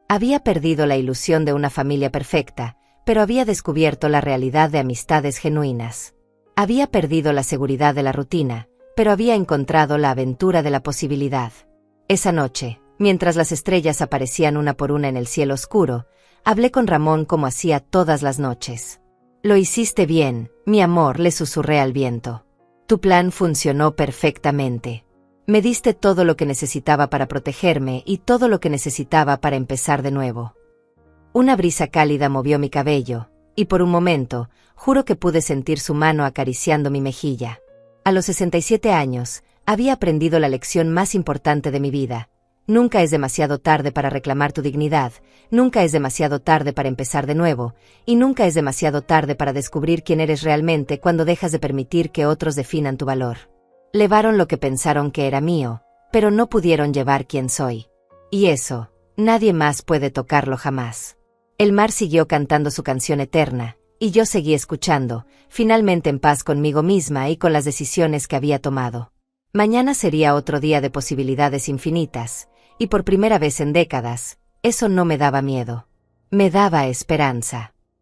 Había perdido la ilusión de una familia perfecta, pero había descubierto la realidad de amistades genuinas. Había perdido la seguridad de la rutina, pero había encontrado la aventura de la posibilidad. Esa noche, Mientras las estrellas aparecían una por una en el cielo oscuro, hablé con Ramón como hacía todas las noches. Lo hiciste bien, mi amor, le susurré al viento. Tu plan funcionó perfectamente. Me diste todo lo que necesitaba para protegerme y todo lo que necesitaba para empezar de nuevo. Una brisa cálida movió mi cabello, y por un momento, juro que pude sentir su mano acariciando mi mejilla. A los 67 años, había aprendido la lección más importante de mi vida. Nunca es demasiado tarde para reclamar tu dignidad, nunca es demasiado tarde para empezar de nuevo, y nunca es demasiado tarde para descubrir quién eres realmente cuando dejas de permitir que otros definan tu valor. Levaron lo que pensaron que era mío, pero no pudieron llevar quién soy. Y eso, nadie más puede tocarlo jamás. El mar siguió cantando su canción eterna, y yo seguí escuchando, finalmente en paz conmigo misma y con las decisiones que había tomado. Mañana sería otro día de posibilidades infinitas, y por primera vez en décadas, eso no me daba miedo. Me daba esperanza.